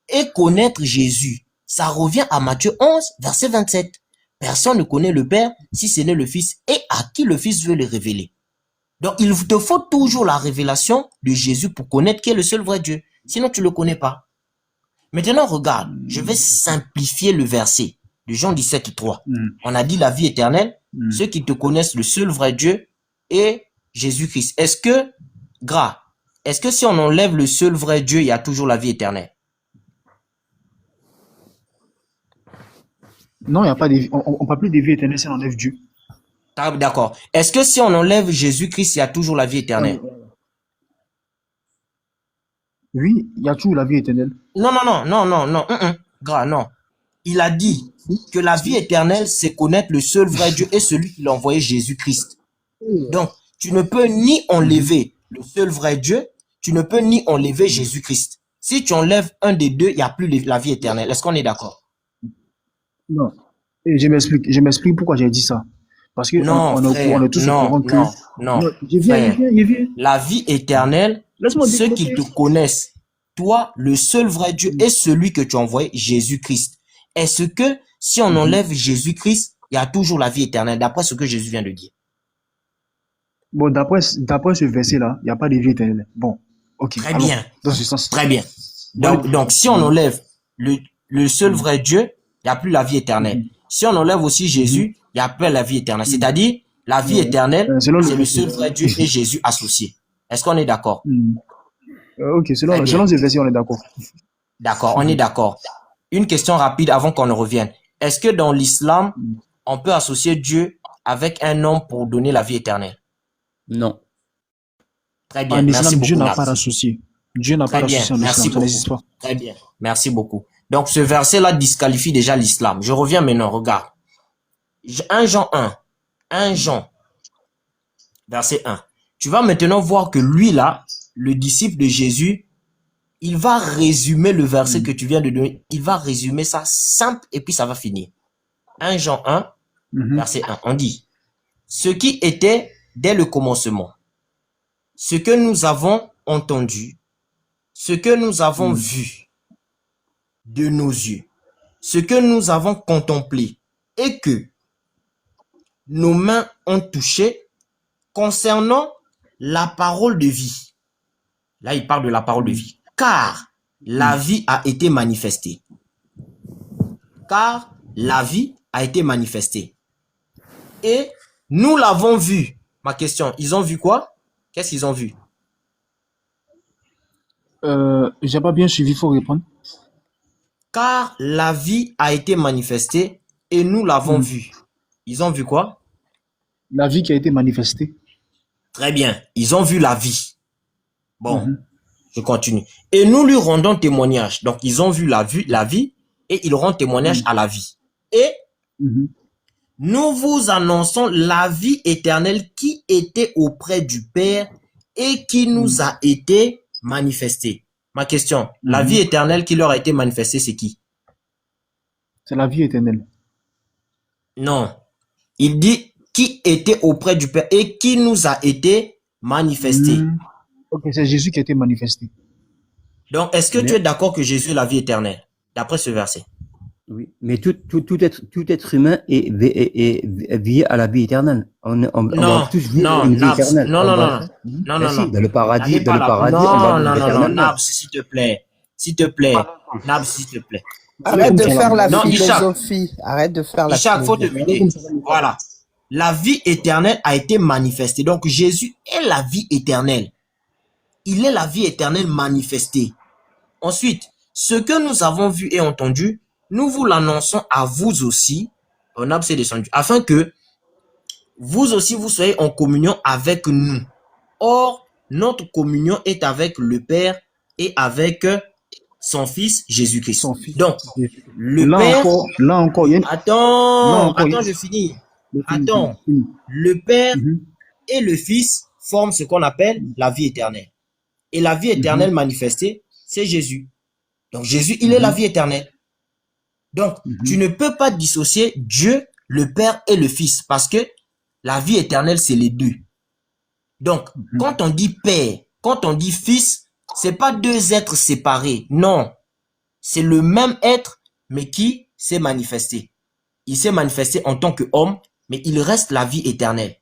et connaître Jésus. Ça revient à Matthieu 11, verset 27. Personne ne connaît le Père si ce n'est le Fils et à qui le Fils veut le révéler. Donc, il te faut toujours la révélation de Jésus pour connaître qui est le seul vrai Dieu. Sinon, tu ne le connais pas. Maintenant, regarde, je vais simplifier le verset de Jean 17, 3. On a dit la vie éternelle, ceux qui te connaissent le seul vrai Dieu et Jésus-Christ. Est-ce que si on enlève le seul vrai Dieu, il y a toujours la vie éternelle? Non, il n'y a pas de, on parle plus de vie éternelle si on enlève Dieu. D'accord. Est-ce que si on enlève Jésus-Christ, il y a toujours la vie éternelle? Oui, il y a toujours la vie éternelle. Non. Non. Il a dit que la vie éternelle, c'est connaître le seul vrai Dieu et celui qui l'a envoyé, Jésus-Christ. Donc, tu ne peux ni enlever le seul vrai Dieu, tu ne peux ni enlever Jésus-Christ. Si tu enlèves un des deux, il n'y a plus la vie éternelle. Est-ce qu'on est d'accord? Non. Et je m'explique pourquoi j'ai dit ça. Parce que Non, frère, on est tous au courant que... non, je viens. La vie éternelle, ceux qui te connaissent, toi, le seul vrai Dieu est celui que tu as envoyé, Jésus-Christ. Est-ce que si on enlève Jésus-Christ, il y a toujours la vie éternelle, d'après ce que Jésus vient de dire? Bon, d'après ce verset-là, il n'y a pas de vie éternelle. Bon, ok. Très bien. Dans ce sens. Très bien. Donc, si on enlève le seul vrai Dieu, il n'y a plus la vie éternelle. Si on enlève aussi Jésus, il n'y a plus la vie éternelle. C'est-à-dire, la vie éternelle, c'est le seul vrai Dieu et Jésus associé. Est-ce qu'on est d'accord? Ok, selon ce verset, on est d'accord. D'accord, on est d'accord. Une question rapide avant qu'on ne revienne. Est-ce que dans l'islam, on peut associer Dieu avec un homme pour donner la vie éternelle? Non. Très bien, En merci islam, beaucoup. Dieu n'a pas d'associé. Dieu n'a pas d'associé en islam, ça n'existe pas. Très bien, merci beaucoup. Donc, ce verset-là disqualifie déjà l'islam. Je reviens maintenant, regarde. 1 Jean, verset 1. Tu vas maintenant voir que lui là, le disciple de Jésus, il va résumer le verset que tu viens de donner. Il va résumer ça simple et puis ça va finir. 1 Jean 1, verset 1. On dit, ce qui était dès le commencement, ce que nous avons entendu, ce que nous avons vu de nos yeux, ce que nous avons contemplé et que nos mains ont touché concernant la parole de vie. Là, il parle de la parole de vie. Car la vie a été manifestée. Car la vie a été manifestée. Et nous l'avons vu. Ma question, ils ont vu quoi? Qu'est-ce qu'ils ont vu? J'ai pas bien suivi, il faut répondre. Car la vie a été manifestée et nous l'avons vue. Ils ont vu quoi? La vie qui a été manifestée. Très bien. Ils ont vu la vie. Bon, je continue. Et nous lui rendons témoignage. Donc, ils ont vu la vie et ils rendent témoignage à la vie. Et nous vous annonçons la vie éternelle qui était auprès du Père et qui nous a été manifestée. Ma question, la vie éternelle qui leur a été manifestée, c'est qui? C'est la vie éternelle. Non. Il dit qui était auprès du Père et qui nous a été manifesté. Ok, c'est Jésus qui a été manifesté. Donc, est-ce que tu es d'accord que Jésus est la vie éternelle, d'après ce verset? Oui, mais tout être humain est lié à la vie éternelle. On Non, va tous vivre non, une vie Nabs, éternelle. non, On non, va- non, non, Ben non, si, non. dans le paradis, N'allez pas là. on va Non, vivre non, non, non, éternellement. Nabs, s'il te plaît. S'il te plaît. Nabs, s'il te plaît. Arrête de faire la Non, Ishak. philosophie. Arrête de faire la Ishak, faut te philosophie. muter. Voilà. La vie éternelle a été manifestée. Donc, Jésus est la vie éternelle. Il est la vie éternelle manifestée. Ensuite, ce que nous avons vu et entendu, nous vous l'annonçons à vous aussi, Nabs est descendu, afin que vous aussi vous soyez en communion avec nous. Or, notre communion est avec le Père et avec son Fils Jésus-Christ. Son Fils. Donc, le Là Père... encore, il y a une... Attends, encore, je finis. Fini. Attends, le Père Mhm. et le Fils forment ce qu'on appelle la vie éternelle. Et la vie éternelle manifestée, c'est Jésus. Donc, Jésus, il est la vie éternelle. Donc, tu ne peux pas dissocier Dieu, le Père et le Fils, parce que la vie éternelle, c'est les deux. Donc, quand on dit Père, quand on dit Fils, c'est pas deux êtres séparés. Non. C'est le même être, mais qui s'est manifesté. Il s'est manifesté en tant qu'homme, mais il reste la vie éternelle.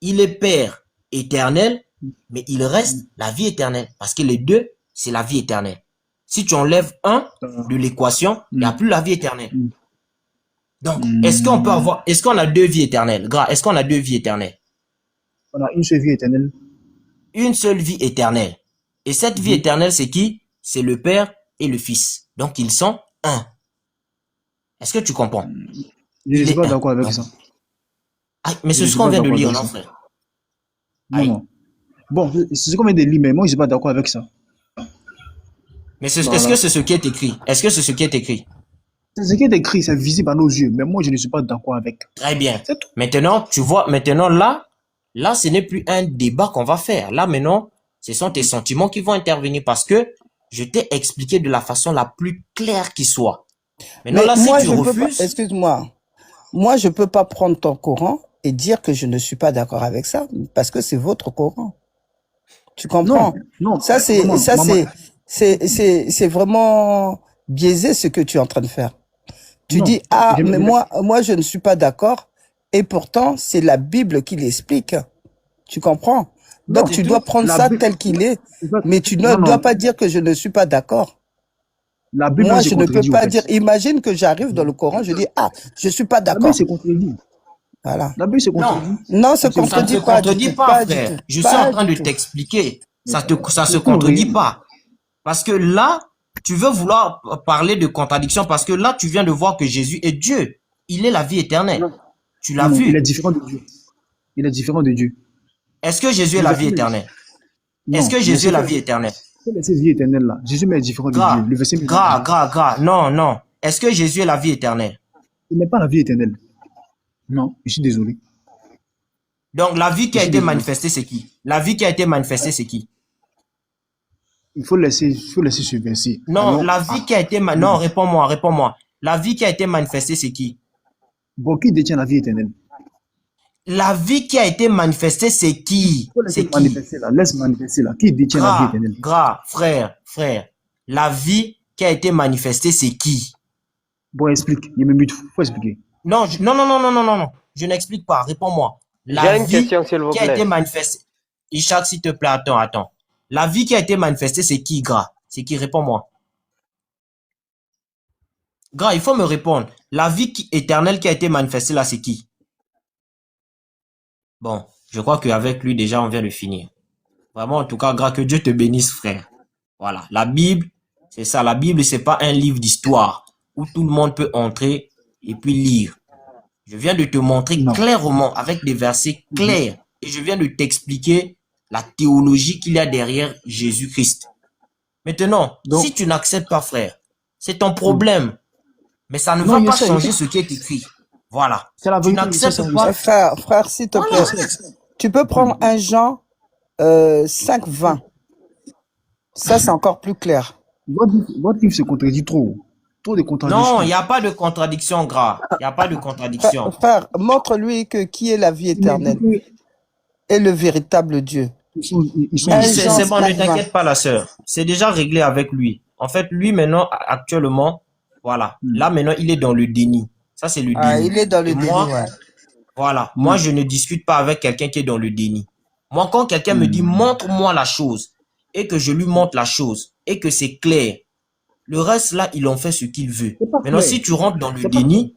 Il est Père éternel, mais il reste la vie éternelle. Parce que les deux, c'est la vie éternelle. Si tu enlèves un de l'équation, il n'y a plus la vie éternelle. Donc, est-ce qu'on peut avoir, est-ce qu'on a deux vies éternelles? Est-ce qu'on a deux vies éternelles? On a une seule vie éternelle. Une seule vie éternelle. Et cette vie éternelle, c'est qui? C'est le Père et le Fils. Donc, ils sont un. Est-ce que tu comprends? Je ne suis pas d'accord avec ça. Ah, mais c'est ce qu'on vient de lire, non, frère? Non, non. Bon, c'est ce qu'on vient de lire, mais moi, je ne suis pas d'accord avec ça. Mais est-ce que c'est ce qui est écrit? Est-ce que c'est ce qui est écrit? C'est ce qui est écrit, c'est visible à nos yeux, mais moi, je ne suis pas d'accord avec. Très bien. C'est tout. Maintenant, tu vois, maintenant là, ce n'est plus un débat qu'on va faire. Là, maintenant, ce sont tes sentiments qui vont intervenir parce que je t'ai expliqué de la façon la plus claire qui soit. Maintenant, Mais là, moi, si tu je peux pas, refuses, excuse-moi, moi, je peux pas prendre ton Coran et dire que je ne suis pas d'accord avec ça, parce que c'est votre Coran. Tu comprends? Non, Ça, maman, c'est vraiment biaisé ce que tu es en train de faire. Tu Non, dis, ah, je- mais moi, je ne suis pas d'accord, et pourtant, c'est la Bible qui l'explique. Tu comprends? Donc, Non, tu dois prendre la ça Bible- tel qu'il est, Exact. mais tu ne Non, non. dois pas dire que je ne suis pas d'accord. La Bible Moi, se je ne peux contredit, pas en fait. dire, imagine que j'arrive dans le Coran, je dis, ah, je suis pas La d'accord. Bible se contredit. Voilà. La Bible se contredit. Non, se ça ne contredit se pas du contredit tout, pas, pas du frère. tout, Je suis pas en train du de tout. t'expliquer. Ça se C'est tout, contredit oui. pas. Parce que là, tu veux vouloir parler de contradiction parce que là, tu viens de voir que Jésus est Dieu. Il est la vie éternelle. Tu l'as Non, il est vu. différent de Dieu. Il est différent de Dieu. Est-ce que Jésus est la vie éternelle? Est-ce que Jésus est la vie éternelle? C'est cette vie éternelle là. Jésus est différent de Dieu. Le verset Gras. Non, non. Est-ce que Jésus est la vie éternelle? Il n'est pas la vie éternelle. Non, je suis désolé. Donc, la vie qui a Je suis été désolé. manifestée, c'est qui? La vie qui a été manifestée, c'est qui? Il faut laisser ce verset. Non, Alors, la vie qui a été... Non, réponds-moi. La vie qui a été manifestée, c'est qui? bon, qui détient la vie éternelle? La vie qui a été manifestée, c'est qui? Il faut laisser C'est qui? manifester là. Laisse manifester là. Qui détient la vie éternelle? Frère. La vie qui a été manifestée, c'est qui? Bon, explique. Il me bute. Faut expliquer. Non. Je n'explique pas. Réponds-moi. J'ai La une vie question, s'il vous qui a été plaît. manifestée. Ishak, s'il te plaît, attends. La vie qui a été manifestée, c'est qui, Gras? C'est qui? Réponds-moi. Gras, il faut me répondre. La vie éternelle qui a été manifestée là, c'est qui? Bon, je crois qu'avec lui, déjà, on vient de finir. Vraiment, en tout cas, Gras, que Dieu te bénisse, frère. Voilà. La Bible, c'est ça. La Bible, c'est pas un livre d'histoire où tout le monde peut entrer et puis lire. Je viens de te montrer Non. clairement, avec des versets clairs, et je viens de t'expliquer la théologie qu'il y a derrière Jésus-Christ. Maintenant, Donc- si tu n'acceptes pas, frère, c'est ton problème. Mais ça ne Non, va je pas sais, changer je ce qui est écrit. Voilà. C'est la Tu vérité, n'acceptes c'est ça, pas. Frère, s'il te Voilà. plaît, tu peux prendre un Jean 5:20. Ça, c'est encore plus clair. Votre livre se contredit trop. trop de Non, il contradictions. n'y a pas de contradiction, gras. Il n'y a pas de contradiction. Frère, montre-lui que qui est la vie Il m'a dit éternelle que et le véritable Dieu. ils sont Oui, 1 différents. Jean c'est bon, ne 5, 20. t'inquiète pas, la sœur. C'est déjà réglé avec lui. En fait, lui, maintenant, actuellement, voilà. Là, maintenant, il est dans le déni. Ça, c'est le Ah, déni. il est dans Et le déni, moi, ouais. voilà. Moi, je ne discute pas avec quelqu'un qui est dans le déni. Moi, quand quelqu'un me dit, montre-moi la chose, et que je lui montre la chose, et que c'est clair, le reste, là, il en fait ce qu'il veut. C'est pas Maintenant, clair. si tu rentres dans le C'est pas clair. déni,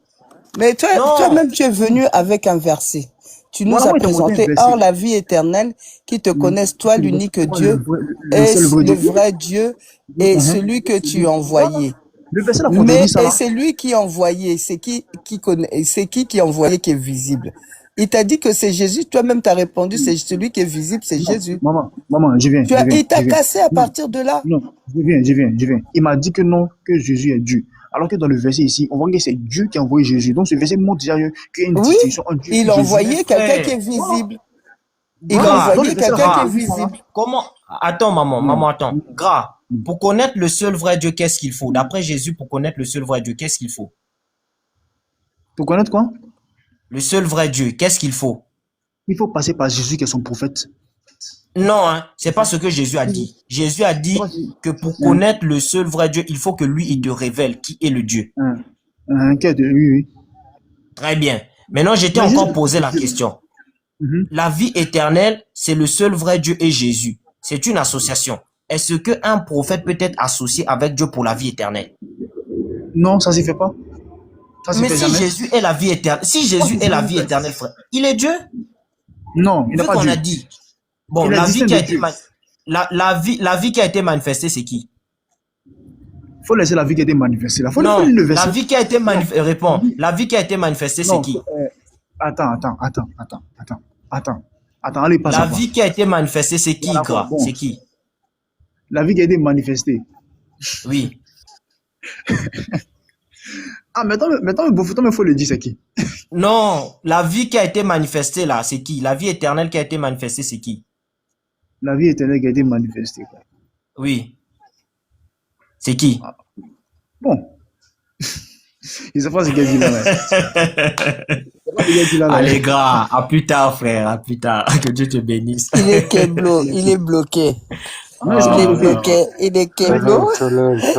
Mais non. toi-même, tu es venu avec un verset. Tu nous Voilà, as moi, il t'a montré un présenté, verset. or la vie éternelle, qui te connaisse, toi, l'unique Moi, Dieu, le et seul vrai le Dieu. vrai Dieu, et Mhm. celui que tu as Voilà. envoyé. Le verset là Mais, contredit ça et là. c'est lui qui a envoyé, c'est qui connaît, c'est qui a envoyé qui est visible. Il t'a dit que c'est Jésus, toi-même t'as répondu, c'est celui qui est visible, c'est Non, Jésus. maman, je viens. Il t'a Je viens. cassé à Non, partir de là. non, je viens. Il m'a dit que non, que Jésus est Dieu. Alors que dans le verset ici, on voit que c'est Dieu qui a envoyé Jésus. Donc ce verset montre déjà qu'il y a une Oui, distinction entre Dieu et il a Jésus. envoyé Mais quelqu'un qui est frère, Voilà. visible. Il a Voilà. gras, Dans le envoyé verset là quelqu'un qui est gras, contredit ça là. visible. comment, attends, maman, attends. Non. Gras, pour connaître le seul vrai Dieu, qu'est-ce qu'il faut? D'après Jésus, pour connaître le seul vrai Dieu, qu'est-ce qu'il faut? Pour connaître quoi? Le seul vrai Dieu, qu'est-ce qu'il faut? Il faut passer par Jésus qui est son prophète. Non, hein, c'est pas ce que Jésus a dit. Jésus a dit que pour connaître le seul vrai Dieu, il faut que lui, il te révèle qui est le Dieu. Oui, oui. Très bien. Maintenant, je t'ai Mais encore juste- posé la question. Mhm. La vie éternelle, c'est le seul vrai Dieu et Jésus. C'est une association. Est-ce qu'un prophète peut être associé avec Dieu pour la vie éternelle? Non, ça ne se fait pas. Ça se Mais fait si jamais. Jésus est la vie éternelle, si Jésus est la vie éternelle, frère, il est Dieu? Non, il n'a Vu pas qu'on Dieu. a dit, bon, Il est la vie distinct qui a de été, Dieu. la vie qui a été manifestée, c'est qui? Il faut laisser la vie qui a été manifestée. Il faut Non, lire le la verset. vie qui a été manifestée, réponds, la vie qui a été manifestée, c'est Non, qui? attends, allez, passe La à pas. vie qui a été manifestée, c'est qui, D'accord, gras? bon. C'est qui? La vie qui a été manifestée. Oui. Ah, maintenant, il faut le dire, c'est qui? Non, la vie qui a été manifestée là, c'est qui? La vie éternelle qui a été manifestée, c'est qui? La vie éternelle qui a été manifestée. Quoi. Oui. C'est qui? Bon. Il sait pas ce qu'il a dit là. Allez, gras, à plus tard, frère, à plus tard. Que Dieu te bénisse. Il est bloqué. Non, Il est bloqué. Il est keblo.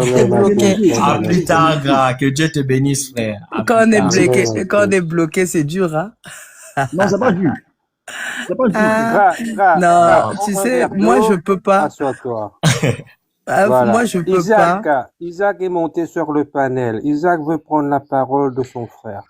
Il est bloqué. À plus tard, gras. Que Dieu te bénisse, frère. À Quand on plus est tard. bloqué, quand on est bloqué, c'est dur, hein? Non, c'est pas Dieu. C'est pas Dieu. Non, tu sais, moi je peux pas. Assois-toi. Ah, Voilà. moi je peux pas. Isaac est monté sur le panel. Isaac veut prendre la parole de son frère.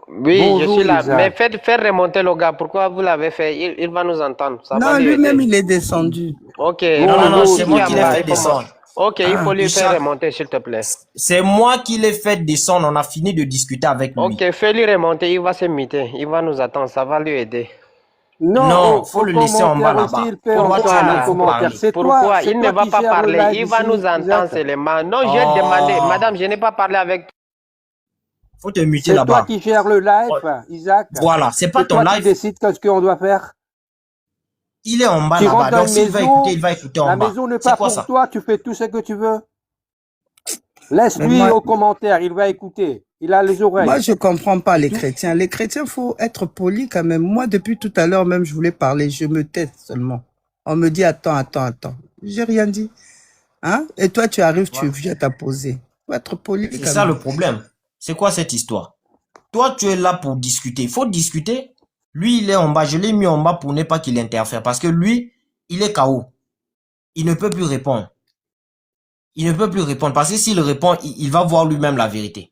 Oui, Bonjour, je suis là. Isaac. Mais faites faire remonter le gars. Pourquoi vous l'avez fait? Il va nous entendre. Ça va Non, lui lui-même aider. il est descendu. Ok. Non, c'est il moi y a qui l'ai pas, fait il faut- descendre. Ok, il faut lui Richard. faire remonter, s'il te plaît. C'est moi qui l'ai fait descendre. On a fini de discuter avec lui. Ok, fais-lui remonter. Il va se muter. Il va nous attendre. Ça va lui aider. Non, faut le laisser en bas, là-bas. Aussi, il peut Pourquoi tu es là, entendre il les faut commentaires. parler. C'est Pourquoi? toi, c'est Il ne toi va qui pas gères le parler. live Il va ici, nous entendre Isaac. seulement. Non, j'ai Oh. demandé. Madame, je n'ai pas parlé avec. Faut te muter C'est toi là-bas. qui gères le live, Isaac. Voilà, c'est pas C'est ton toi qui live. décides qu'est-ce qu'on doit faire. Il est en bas Tu là-bas. rentres dans Donc une s'il va maison, écouter, il va écouter en La bas. maison n'est C'est pas quoi pour ça? toi, tu fais tout ce que tu veux. Laisse-lui Mais moi- aux commentaires, il va écouter. Il a les oreilles. Moi je comprends pas les chrétiens. Les chrétiens, faut être poli quand même. Moi depuis tout à l'heure même, je voulais parler, je me tais seulement. On me dit attends. J'ai rien dit. Hein? Et toi tu arrives, tu viens t'apposer. Faut être poli C'est quand ça même. le problème. C'est quoi cette histoire? Toi, tu es là pour discuter. Il faut discuter. Lui, il est en bas. Je l'ai mis en bas pour ne pas qu'il interfère. Parce que lui, il est KO. Il ne peut plus répondre. Il ne peut plus répondre. Parce que s'il répond, il va voir lui-même la vérité.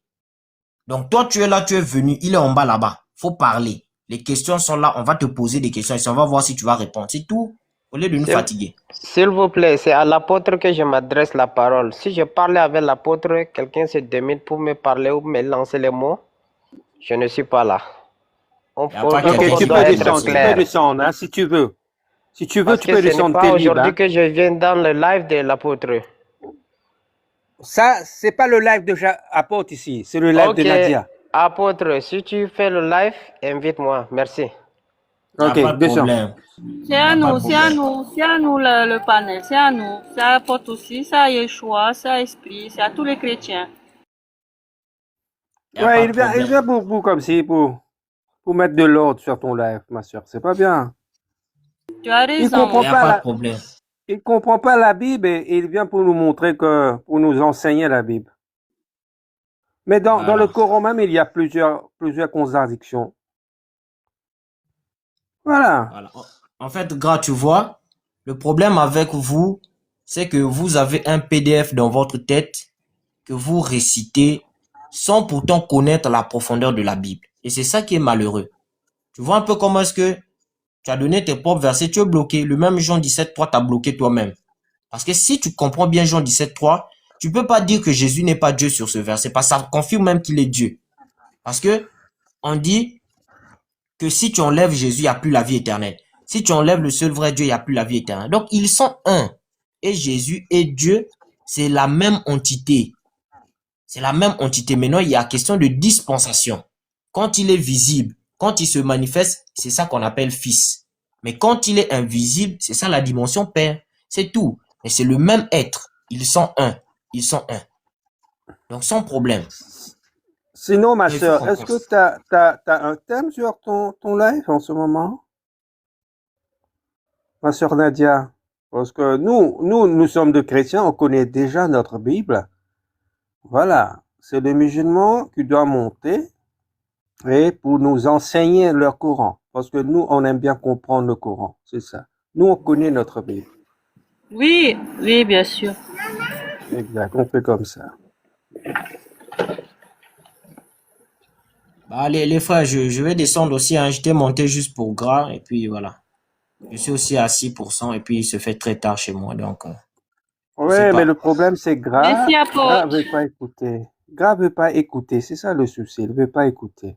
Donc toi, tu es là, tu es venu. Il est en bas là-bas. Faut parler. Les questions sont là. On va te poser des questions. Et on va voir si tu vas répondre. C'est tout. Au lieu de nous C'est- fatiguer. S'il vous plaît, c'est à l'apôtre que je m'adresse la parole. Si je parlais avec l'apôtre, quelqu'un se démine pour me parler ou me lancer les mots, je ne suis pas là. On, Y a pas quelqu'un Ok, qui tu doit peux être descendre, clair. hein, si tu veux. Si tu veux, Parce tu que peux ce n'est descendre, pas t'es libre. aujourd'hui Hein. que je viens dans le live de l'apôtre. Ça, c'est pas le live de Apôtre ici, c'est le live Ok, de Nadia. apôtre, si tu fais le live, invite-moi. Merci. Y a Ok, pas de descends. problème. C'est à Y a pas nous, de c'est à problème. nous, c'est à nous le panel, c'est à nous, c'est à Porte aussi, c'est à Yeshua, c'est à Esprit, c'est à tous les chrétiens. Il n'y a pas de Il problème. vient comme si, pour mettre de l'ordre sur ton live, ma soeur. C'est pas bien. Tu as Il raison. Il comprend n'y a pas pas de la, problème. il comprend pas la Bible et il vient pour nous montrer pour nous enseigner la Bible. Mais dans le Voilà. Coran même, il y a plusieurs contradictions. Voilà. Voilà. En fait, gras, tu vois, le problème avec vous, c'est que vous avez un PDF dans votre tête que vous récitez sans pourtant connaître la profondeur de la Bible. Et c'est ça qui est malheureux. Tu vois un peu comment est-ce que tu as donné tes propres versets, tu es bloqué. Le même Jean 17,3 t'a bloqué toi-même. Parce que si tu comprends bien Jean 17,3, tu peux pas dire que Jésus n'est pas Dieu sur ce verset, parce que ça confirme même qu'il est Dieu. Parce que on dit que si tu enlèves Jésus, il n'y a plus la vie éternelle. Si tu enlèves le seul vrai Dieu, il n'y a plus la vie éternelle. Donc, ils sont un. Et Jésus et Dieu, c'est la même entité. C'est la même entité. Maintenant, il y a question de dispensation. Quand il est visible, quand il se manifeste, c'est ça qu'on appelle fils. Mais quand il est invisible, c'est ça la dimension père. C'est tout. Mais c'est le même être. Ils sont un. Ils sont un. Donc, sans problème. Sinon, ma Mais il faut soeur, est-ce comprendre. que t'as un thème sur ton live en ce moment? Ma soeur Nadia? Parce que nous sommes de chrétiens, on connaît déjà notre Bible. Voilà. C'est les musulmans qui doivent monter et pour nous enseigner leur Coran. Parce que nous, on aime bien comprendre le Coran. C'est ça. Nous, on connaît notre Bible. Oui, oui, bien sûr. Exact. On fait comme ça. Bah, les frères, je vais descendre aussi. Hein. J'étais monté juste pour gras. Et puis, voilà. Je suis aussi à 6%. Et puis, il se fait très tard chez moi. Donc, je sais Ouais, mais pas. le problème, c'est Gras. Merci, Gras apôtre. veut pas écouter. Gras veut pas écouter. C'est ça le souci. Il veut pas écouter.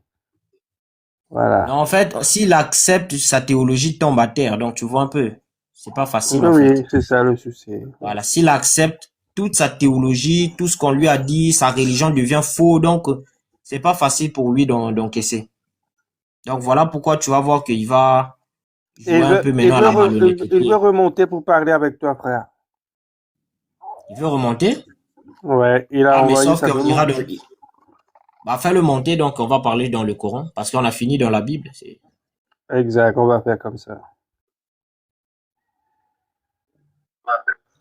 Voilà. Non, en fait, s'il accepte, sa théologie tombe à terre. Donc, tu vois un peu. C'est pas facile, en Oui, fait. c'est ça le souci. Voilà. S'il accepte toute sa théologie, tout ce qu'on lui a dit, sa religion devient faux. Donc, c'est pas facile pour lui d'encaisser. Donc, voilà pourquoi tu vas voir qu'il va jouer un peu maintenant à la il malhonnêteté. veut remonter pour parler avec toi, frère. Il veut remonter. Ouais, il a Ah, mais envoyé sauf sa qu'on ira demande. dans... Bah, fais-le monter, donc on va parler dans le Coran. Parce qu'on a fini dans la Bible. Exact, on va faire comme ça.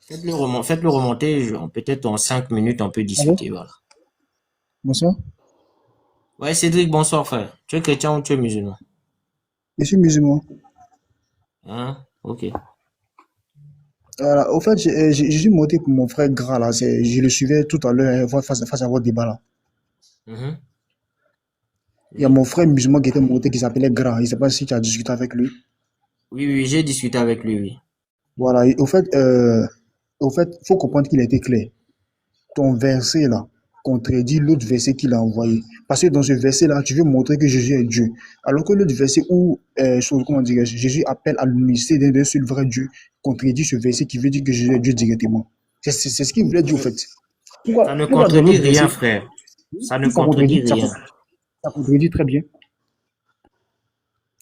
Faites-le remonter. Peut-être en 5 minutes, on peut Allô? discuter. Voilà. Bonsoir. Ouais, Cédric, bonsoir, frère. Tu es chrétien ou tu es musulman? Je suis musulman. Hein? Ok. Voilà. Au fait, je suis monté pour mon frère Gras, là. Je le suivais tout à l'heure, face à votre débat, là. Mhm. Il y a mon frère musulman qui était monté, qui s'appelait Gras. Je ne sais pas si tu as discuté avec lui. Oui, oui, j'ai discuté avec lui, oui. Voilà. Et au fait, faut comprendre qu'il a été clair. Ton verset, là, contredit l'autre verset qu'il a envoyé. Parce que dans ce verset-là, tu veux montrer que Jésus est Dieu. Alors que l'autre verset où, comment dire, Jésus appelle à l'unicité d'un seul vrai Dieu, contredit ce verset qui veut dire que Jésus est Dieu directement. C'est ce qu'il voulait dire, au fait. Ça ne Pourquoi dans contredit l'autre rien, verset, frère. Ça ne si ça contredit contredit, rien. ça contredit très bien.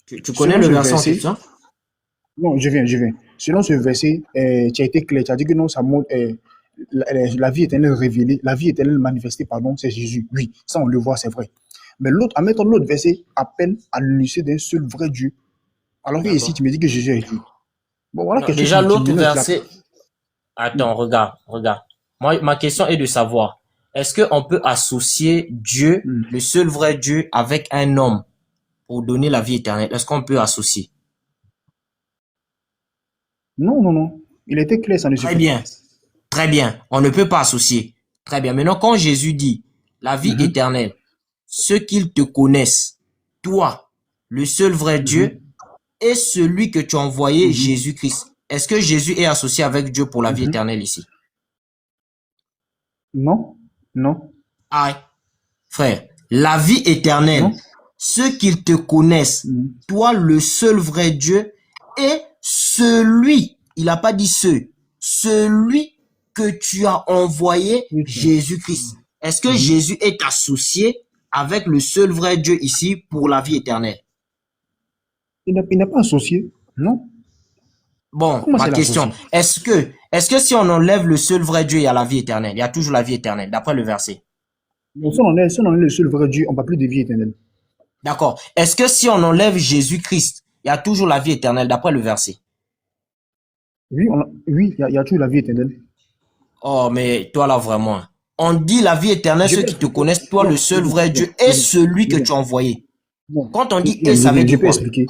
Tu connais Selon le ce verset en verset, question? non, je viens. Selon ce verset, tu as été clair, tu as dit que non, ça montre la vie éternelle révélée, la vie éternelle manifestée, pardon, c'est Jésus. Oui, ça on le voit, c'est vrai. Mais l'autre, admettons, l'autre verset appelle à l'unicité d'un seul vrai Dieu. Alors que ici, D'accord. tu me dis que Jésus est Dieu. Bon, voilà Non, quelque chose déjà, qui l'autre mélange la... verset... Attends, regarde. Moi, ma question est de savoir, est-ce qu'on peut associer Dieu, Hmm. le seul vrai Dieu, avec un homme pour donner la vie éternelle? Est-ce qu'on peut associer? Non, non, non. Il était clair, ça ne se Très fait pas. bien. Très bien. On ne peut pas associer. Très bien. Maintenant, quand Jésus dit la vie Mhm, éternelle, ceux qu'ils te connaissent, toi, le seul vrai mhm, Dieu, et celui que tu as envoyé, mhm, Jésus-Christ. Est-ce que Jésus est associé avec Dieu pour la vie mhm. éternelle ici? Non, non, Ah, frère, la vie éternelle, non. ceux qu'ils te connaissent, Mhm, toi, le seul vrai Dieu, et celui, il n'a pas dit celui que tu as envoyé, oui, ça. Jésus-Christ. Est-ce que Mhm. Jésus est associé avec le seul vrai Dieu ici pour la vie éternelle? Il n'a pas associé. Non. Bon, Comment ma c'est question, l'associé? est-ce que si on enlève le seul vrai Dieu, il y a la vie éternelle, il y a toujours la vie éternelle, d'après le verset? Donc, si on enlève le seul vrai Dieu, on ne parle plus de vie éternelle. D'accord. Est-ce que si on enlève Jésus-Christ, il y a toujours la vie éternelle d'après le verset? Oui, oui, il y a toujours la vie éternelle. Oh, mais toi là vraiment. On dit la vie éternelle, Je ceux peux qui te expliquer. connaissent, toi le seul vrai Dieu et celui que tu as envoyé. Non, Quand on dit non, et, ça veut je dire peux quoi? expliquer.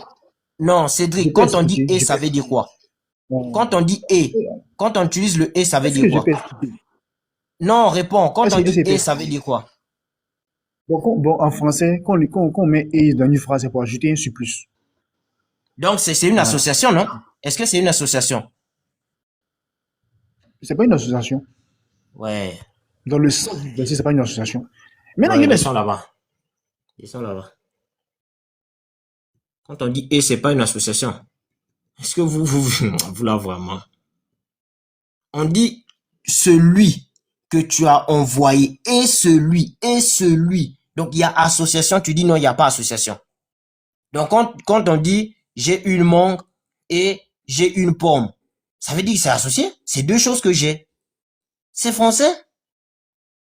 Non, Je Cédric, peux quand on dit expliquer. et, Je ça peux veut dire quoi? Non. Quand on dit et, quand on utilise le et, ça veut Est-ce dire que je quoi? peux expliquer? Non, réponds. Quand Est-ce on que dit je peux et, ça veut expliquer? dire quoi? Bon, en français, quand on met et dans une phrase, c'est pour ajouter un surplus. Donc c'est une Voilà. association, non? Est-ce que c'est une association? C'est pas une association. Ouais, Dans le sens du verset, c'est pas une association. Maintenant, ouais, il est descends là-bas. Descends là-bas. Quand on dit et, c'est pas une association. Est-ce que vous là vraiment? On dit celui que tu as envoyé et celui et celui. Donc il y a association, tu dis non, il n'y a pas association. Donc quand on dit j'ai une mangue et j'ai une pomme, ça veut dire que c'est associé. C'est deux choses que j'ai. C'est français.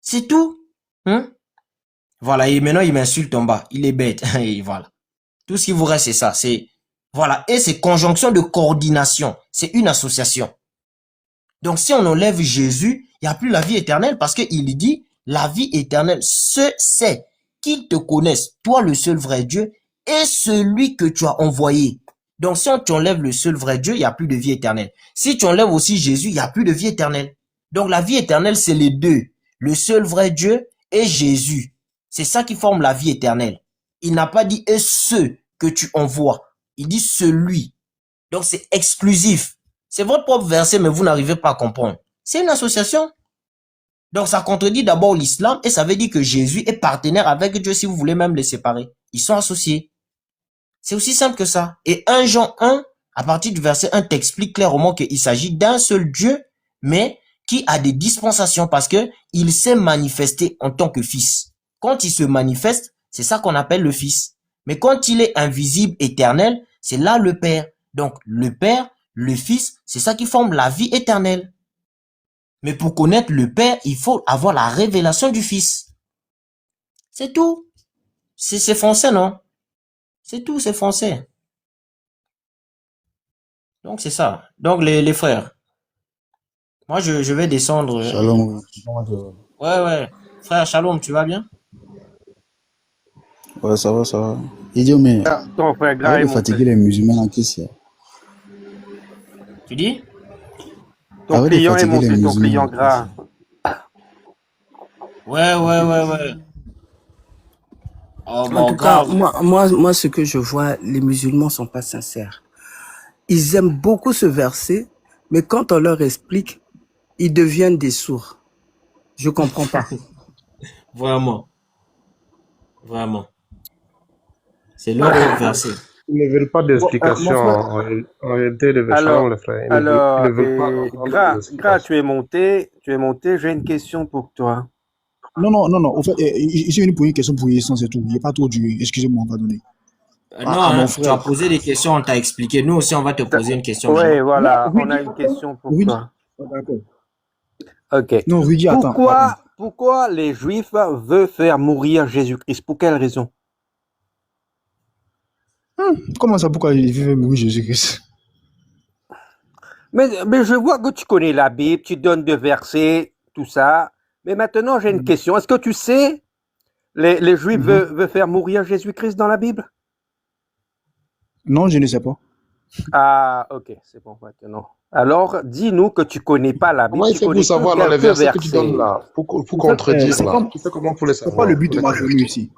C'est tout. Hein? Voilà, et maintenant il m'insulte en bas. Il est bête. Et voilà. Tout ce qui vous reste, c'est ça. C'est voilà. Et c'est conjonction de coordination. C'est une association. Donc si on enlève Jésus, il n'y a plus la vie éternelle parce qu'il dit la vie éternelle, c'est qu'ils te connaissent, toi le seul vrai Dieu, et celui que tu as envoyé. Donc si on t'enlève le seul vrai Dieu, il n'y a plus de vie éternelle. Si tu enlèves aussi Jésus, il n'y a plus de vie éternelle. Donc la vie éternelle, c'est les deux. Le seul vrai Dieu et Jésus. C'est ça qui forme la vie éternelle. Il n'a pas dit et ceux que tu envoies. Il dit celui. Donc c'est exclusif. C'est votre propre verset, mais vous n'arrivez pas à comprendre. C'est une association. Donc ça contredit d'abord l'islam et ça veut dire que Jésus est partenaire avec Dieu si vous voulez même les séparer. Ils sont associés. C'est aussi simple que ça. Et 1 Jean 1, à partir du verset 1, t'explique clairement qu'il s'agit d'un seul Dieu, mais qui a des dispensations parce que il s'est manifesté en tant que fils. Quand il se manifeste, c'est ça qu'on appelle le fils. Mais quand il est invisible, éternel, c'est là le Père. Donc le Père, le Fils, c'est ça qui forme la vie éternelle. Mais pour connaître le Père, il faut avoir la révélation du Fils. C'est tout. C'est français, non? C'est tout, c'est français. Donc c'est ça. Donc les frères, moi je vais descendre. Shalom. Ouais. Frère Shalom, tu vas bien? Ouais, ça va, ça va. Idiot, mais Ton frère Gras arrête est de fatiguer monté. les musulmans là, qu'est-ce qu'il y a? Tu dis? Ton Arrête de client est fatiguer les monté, ton musulmans client là, qu'est-ce qu'il Gras. y a? Ouais. Oh En bon, tout cas, grave. moi, ce que je vois, les musulmans sont pas sincères. Ils aiment beaucoup ce verset, mais quand on leur explique, ils deviennent des sourds. Je comprends pas. Vraiment. C'est leur verset. Ils ne veulent pas d'explication. En réalité, le Shalom, le frère. Ils ne veulent pas entendre Gras, d'explication. tu es monté, j'ai une question pour toi. Non. Au fait, je suis venu pour une question pour Yesson, c'est tout. Il n'y a pas trop dur. Excusez-moi, pardonnez. Non, Mon tu as frère. posé des questions, on t'a expliqué. Nous aussi, on va te poser une question Oui, maintenant. voilà, Non, on a Rudy, une question pour Rudy. toi. Ah, d'accord. Ok. Non, Rudy, attends. Pardon. Pourquoi les Juifs veulent faire mourir Jésus-Christ? Pour quelle raison? Comment ça, pourquoi il veut mourir Jésus-Christ? Mais je vois que tu connais la Bible, tu donnes des versets, tout ça. Mais maintenant, j'ai une question. Est-ce que tu sais, les Juifs veulent faire mourir Jésus-Christ dans la Bible? Non, je ne sais pas. Ah, ok, c'est bon maintenant. Alors, dis-nous que tu connais pas la Bible. Comment il Tu fait connais pour savoir que là, les quelques versets que tu versets. donnes là, pour En fait, contredire c'est là? pas, Tu fais comment pour les c'est pas savoir? le but Pour de les ma venue corriger? ici.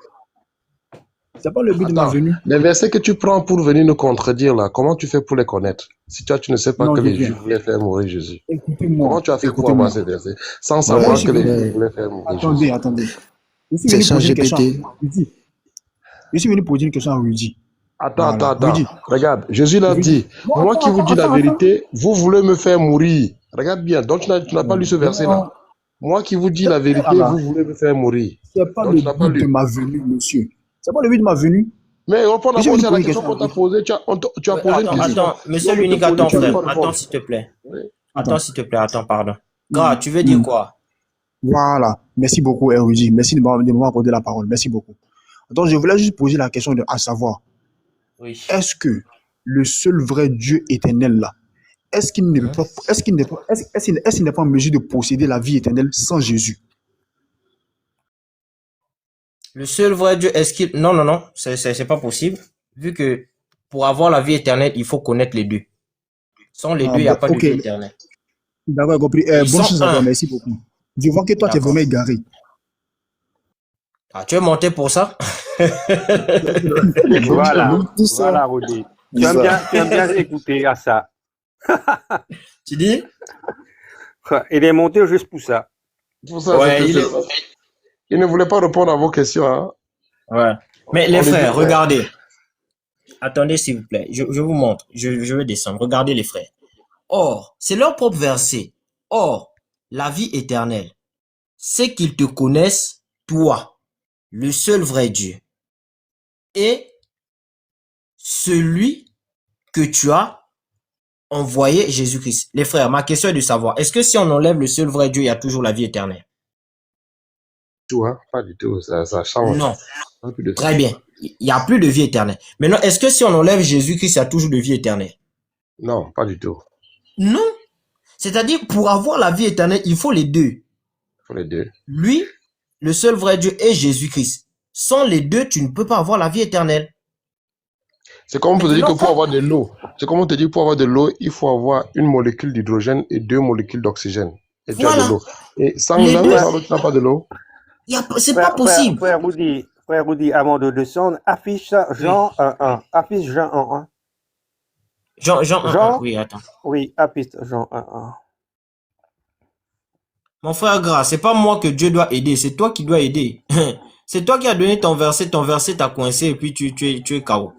C'est pas le but de ma Attends, venue. les versets que tu prends pour venir nous contredire là, comment tu fais pour les connaître? Si toi tu ne sais pas Non, que je les viens. Juifs voulaient faire mourir Jésus, Écoutez-moi. comment tu as fait pour Écoutez-moi. avoir ces versets sans Ouais, savoir suis que les venu. Juifs voulaient faire mourir Attendez, Jésus? attendez. Je suis c'est venu poser une question ChatGPT. à Rudy. Je suis venu poser une question à Rudy. Attends, Voilà. Rudy. regarde, Jésus l'a Rudy. dit, Non, moi qui vous dis la attends. vérité, vous voulez me faire mourir. Regarde bien, donc tu n'as pas lu ce verset là. Non, Moi qui vous dis la vérité, voilà. vous voulez me faire mourir. C'est pas Donc le tu n'as pas but de lu. ma venue, monsieur. C'est pas le but de ma venue. Mais réponds Je suis d'abord venu à poser la une question question à qu'on t'a Rudy. posée. Tu as posé une question. Attends, monsieur On veut te l'unique, poser, attends, tu ne veux frère. pas Attends, répondre. s'il te plaît. Oui. Attends, Attends. s'il te plaît, attends, pardon. Gras, tu veux dire quoi? Voilà. Merci beaucoup, Érudit. Merci de m'avoir accordé la parole. Merci beaucoup. Donc, je voulais juste poser la question à savoir, Oui. est-ce que le seul vrai Dieu éternel là, est-ce qu'il ne peut Mhm. pas, est-ce qu'il n'est pas, est-ce qu'il n'est pas en mesure de posséder la vie éternelle sans Jésus? Le seul vrai Dieu, est-ce qu'il... Non, non, non, c'est pas possible. Vu que pour avoir la vie éternelle, il faut connaître les deux. Sans les Ah, deux, il n'y a bon, pas de ok. vie éternelle. D'accord, compris. Et ils Bonne sont chance à toi. un. Merci beaucoup. Je vois que toi, tu es vraiment D'accord. égaré. Ah, tu es monté pour ça? Voilà, Même tout ça. voilà, Rudy. Tout ça. Tu aimes bien écouter à ça. Tu dis? Il est monté juste pour ça. Pour ça, Ouais, il est... il ne voulait pas répondre à vos questions. Hein. Ouais. Mais On les les dit, frères, frère. regardez. Attendez, s'il vous plaît. Je vous montre. Je vais descendre. Regardez les frères. Or, c'est leur propre verset. Or, la vie éternelle, c'est qu'ils te connaissent, toi, le seul vrai Dieu, et celui que tu as envoyé, Jésus-Christ. Les frères, ma question est de savoir, est-ce que si on enlève le seul vrai Dieu, il y a toujours la vie éternelle? Tout, hein? Pas du tout. Ça change. Non. Pas plus de ça. Très bien. Il n'y a plus de vie éternelle. Maintenant, est-ce que si on enlève Jésus-Christ, il y a toujours de vie éternelle? Non, pas du tout. Non. C'est-à-dire, pour avoir la vie éternelle, il faut les deux. Pour les deux. Lui, le seul vrai Dieu, et Jésus-Christ. Sans les deux, tu ne peux pas avoir la vie éternelle. C'est comme on peut te dire que Maintenant, pour avoir de l'eau, c'est comme on te dit pour avoir de l'eau, il faut avoir une molécule d'hydrogène et 2 molécules d'oxygène. Et tu as de voilà. l'eau. Et sans Les l'un, deux, tu n'as pas de l'eau. c'est pas possible. Frère Rudy, avant de descendre, affiche Jean 1.1. Affiche Jean 1.1. Jean 1, Jean, oui, attends. oui, affiche Jean 1.1. Mon frère gras, c'est pas moi que Dieu doit aider, c'est toi qui dois aider. C'est toi qui as donné ton verset t'a coincé et puis tu es KO.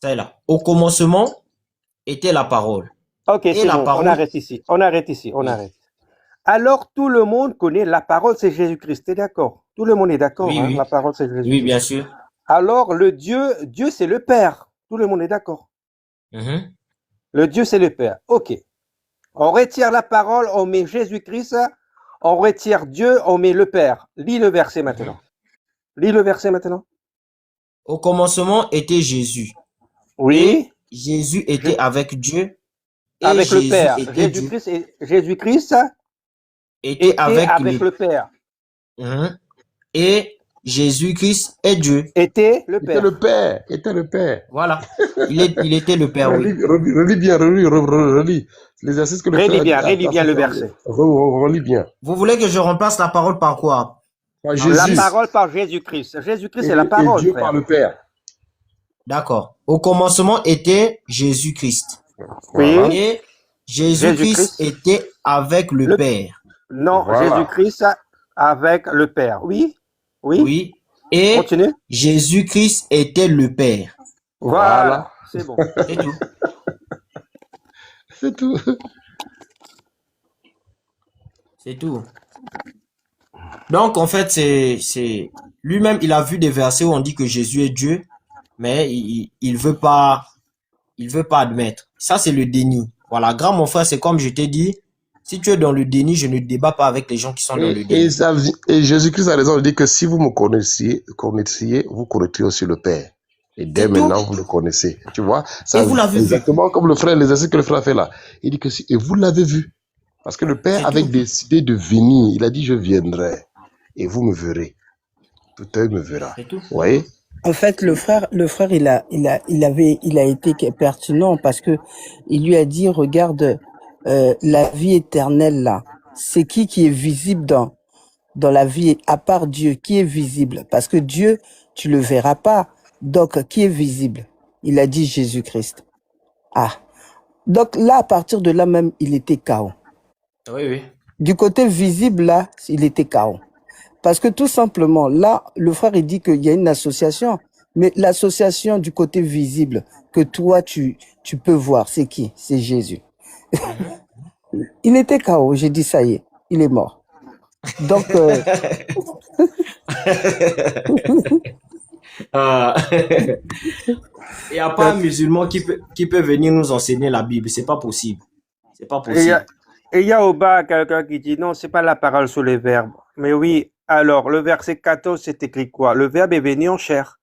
Ça est là. Au commencement était la parole. Ok, Et c'est la bon, parole. on arrête ici. Oui, Alors, tout le monde connaît la parole, c'est Jésus-Christ, t'es d'accord? Tout le monde est d'accord, oui, hein? oui. La parole, c'est Oui, Jésus-Christ. bien sûr. Alors, Dieu, c'est le Père. Tout le monde est d'accord. Mhm. Le Dieu, c'est le Père. Ok. On retire la parole, on met Jésus-Christ, on retire Dieu, on met le Père. Lis le verset maintenant. Lis le verset maintenant. Au commencement était Jésus. Oui. Et Jésus était Je- avec Dieu. Et Avec le Jésus Père. était Dieu. Jésus-Christ Était était avec avec le Père. Mhm. Et Jésus-Christ est Dieu. Était le Était Père. le Père. Était le Père. Voilà. Il était le Père, oui. Relis bien, relis. L'exercice que le frère Relis bien le verset. Relis bien. Vous voulez que je remplace la parole par quoi? Par La Jésus. parole par Jésus-Christ. Jésus-Christ, c'est Et la parole, Dieu frère. par le Père. D'accord. Au commencement était Jésus-Christ. Oui. Voilà. Et Jésus-Christ Jésus-Christ. était avec le Père. Non, Voilà. Jésus-Christ avec le Père. Oui. Oui. Oui. Et Continue. Jésus-Christ était le Père. Voilà. C'est bon. C'est tout. C'est tout. C'est tout. Donc, en fait, c'est lui-même, il a vu des versets où on dit que Jésus est Dieu, mais il veut pas admettre. Ça, c'est le déni. Voilà, grand mon frère, c'est comme je t'ai dit, si tu es dans le déni, je ne débat pas avec les gens qui sont dans le déni. Et Jésus-Christ a raison de dire que si vous me connaissiez, vous connaîtriez aussi le Père. Et dès C'est maintenant, tout. vous le connaissez. Tu vois? Et vous l'avez vu. Exactement comme l'exercice que le frère a fait là. Il dit que et vous l'avez vu. Parce que le Père C'est avait tout. décidé de venir. Il a dit, je viendrai. Et vous me verrez. Tout œil me verra. C'est tout. Vous voyez? En fait, le frère, il a été pertinent parce que il lui a dit, regarde, la vie éternelle là, c'est qui est visible dans la vie, à part Dieu, qui est visible? Parce que Dieu, tu le verras pas. Donc, qui est visible? Il a dit Jésus-Christ. Ah. Donc là, à partir de là même, il était KO. Oui, oui. Du côté visible, là, il était KO. Parce que tout simplement, là, le frère, il dit qu'il y a une association. Mais l'association du côté visible que toi, tu peux voir, c'est qui? C'est Jésus. Il était KO. J'ai dit, ça y est, il est mort. Donc, Il n'y a pas un musulman qui peut venir nous enseigner la Bible. C'est pas possible. C'est pas Il y a, possible. Et il y a au bas quelqu'un qui dit non, c'est pas la parole sur les verbes. Mais oui, alors, le verset 14, c'est écrit quoi? Le verbe est venu en chair.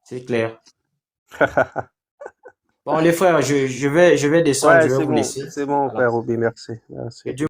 C'est clair. Bon, les frères, je vais descendre, Ouais, je vais vous laisser. c'est bon, Voilà. Père Obi, merci. Merci. Que Dieu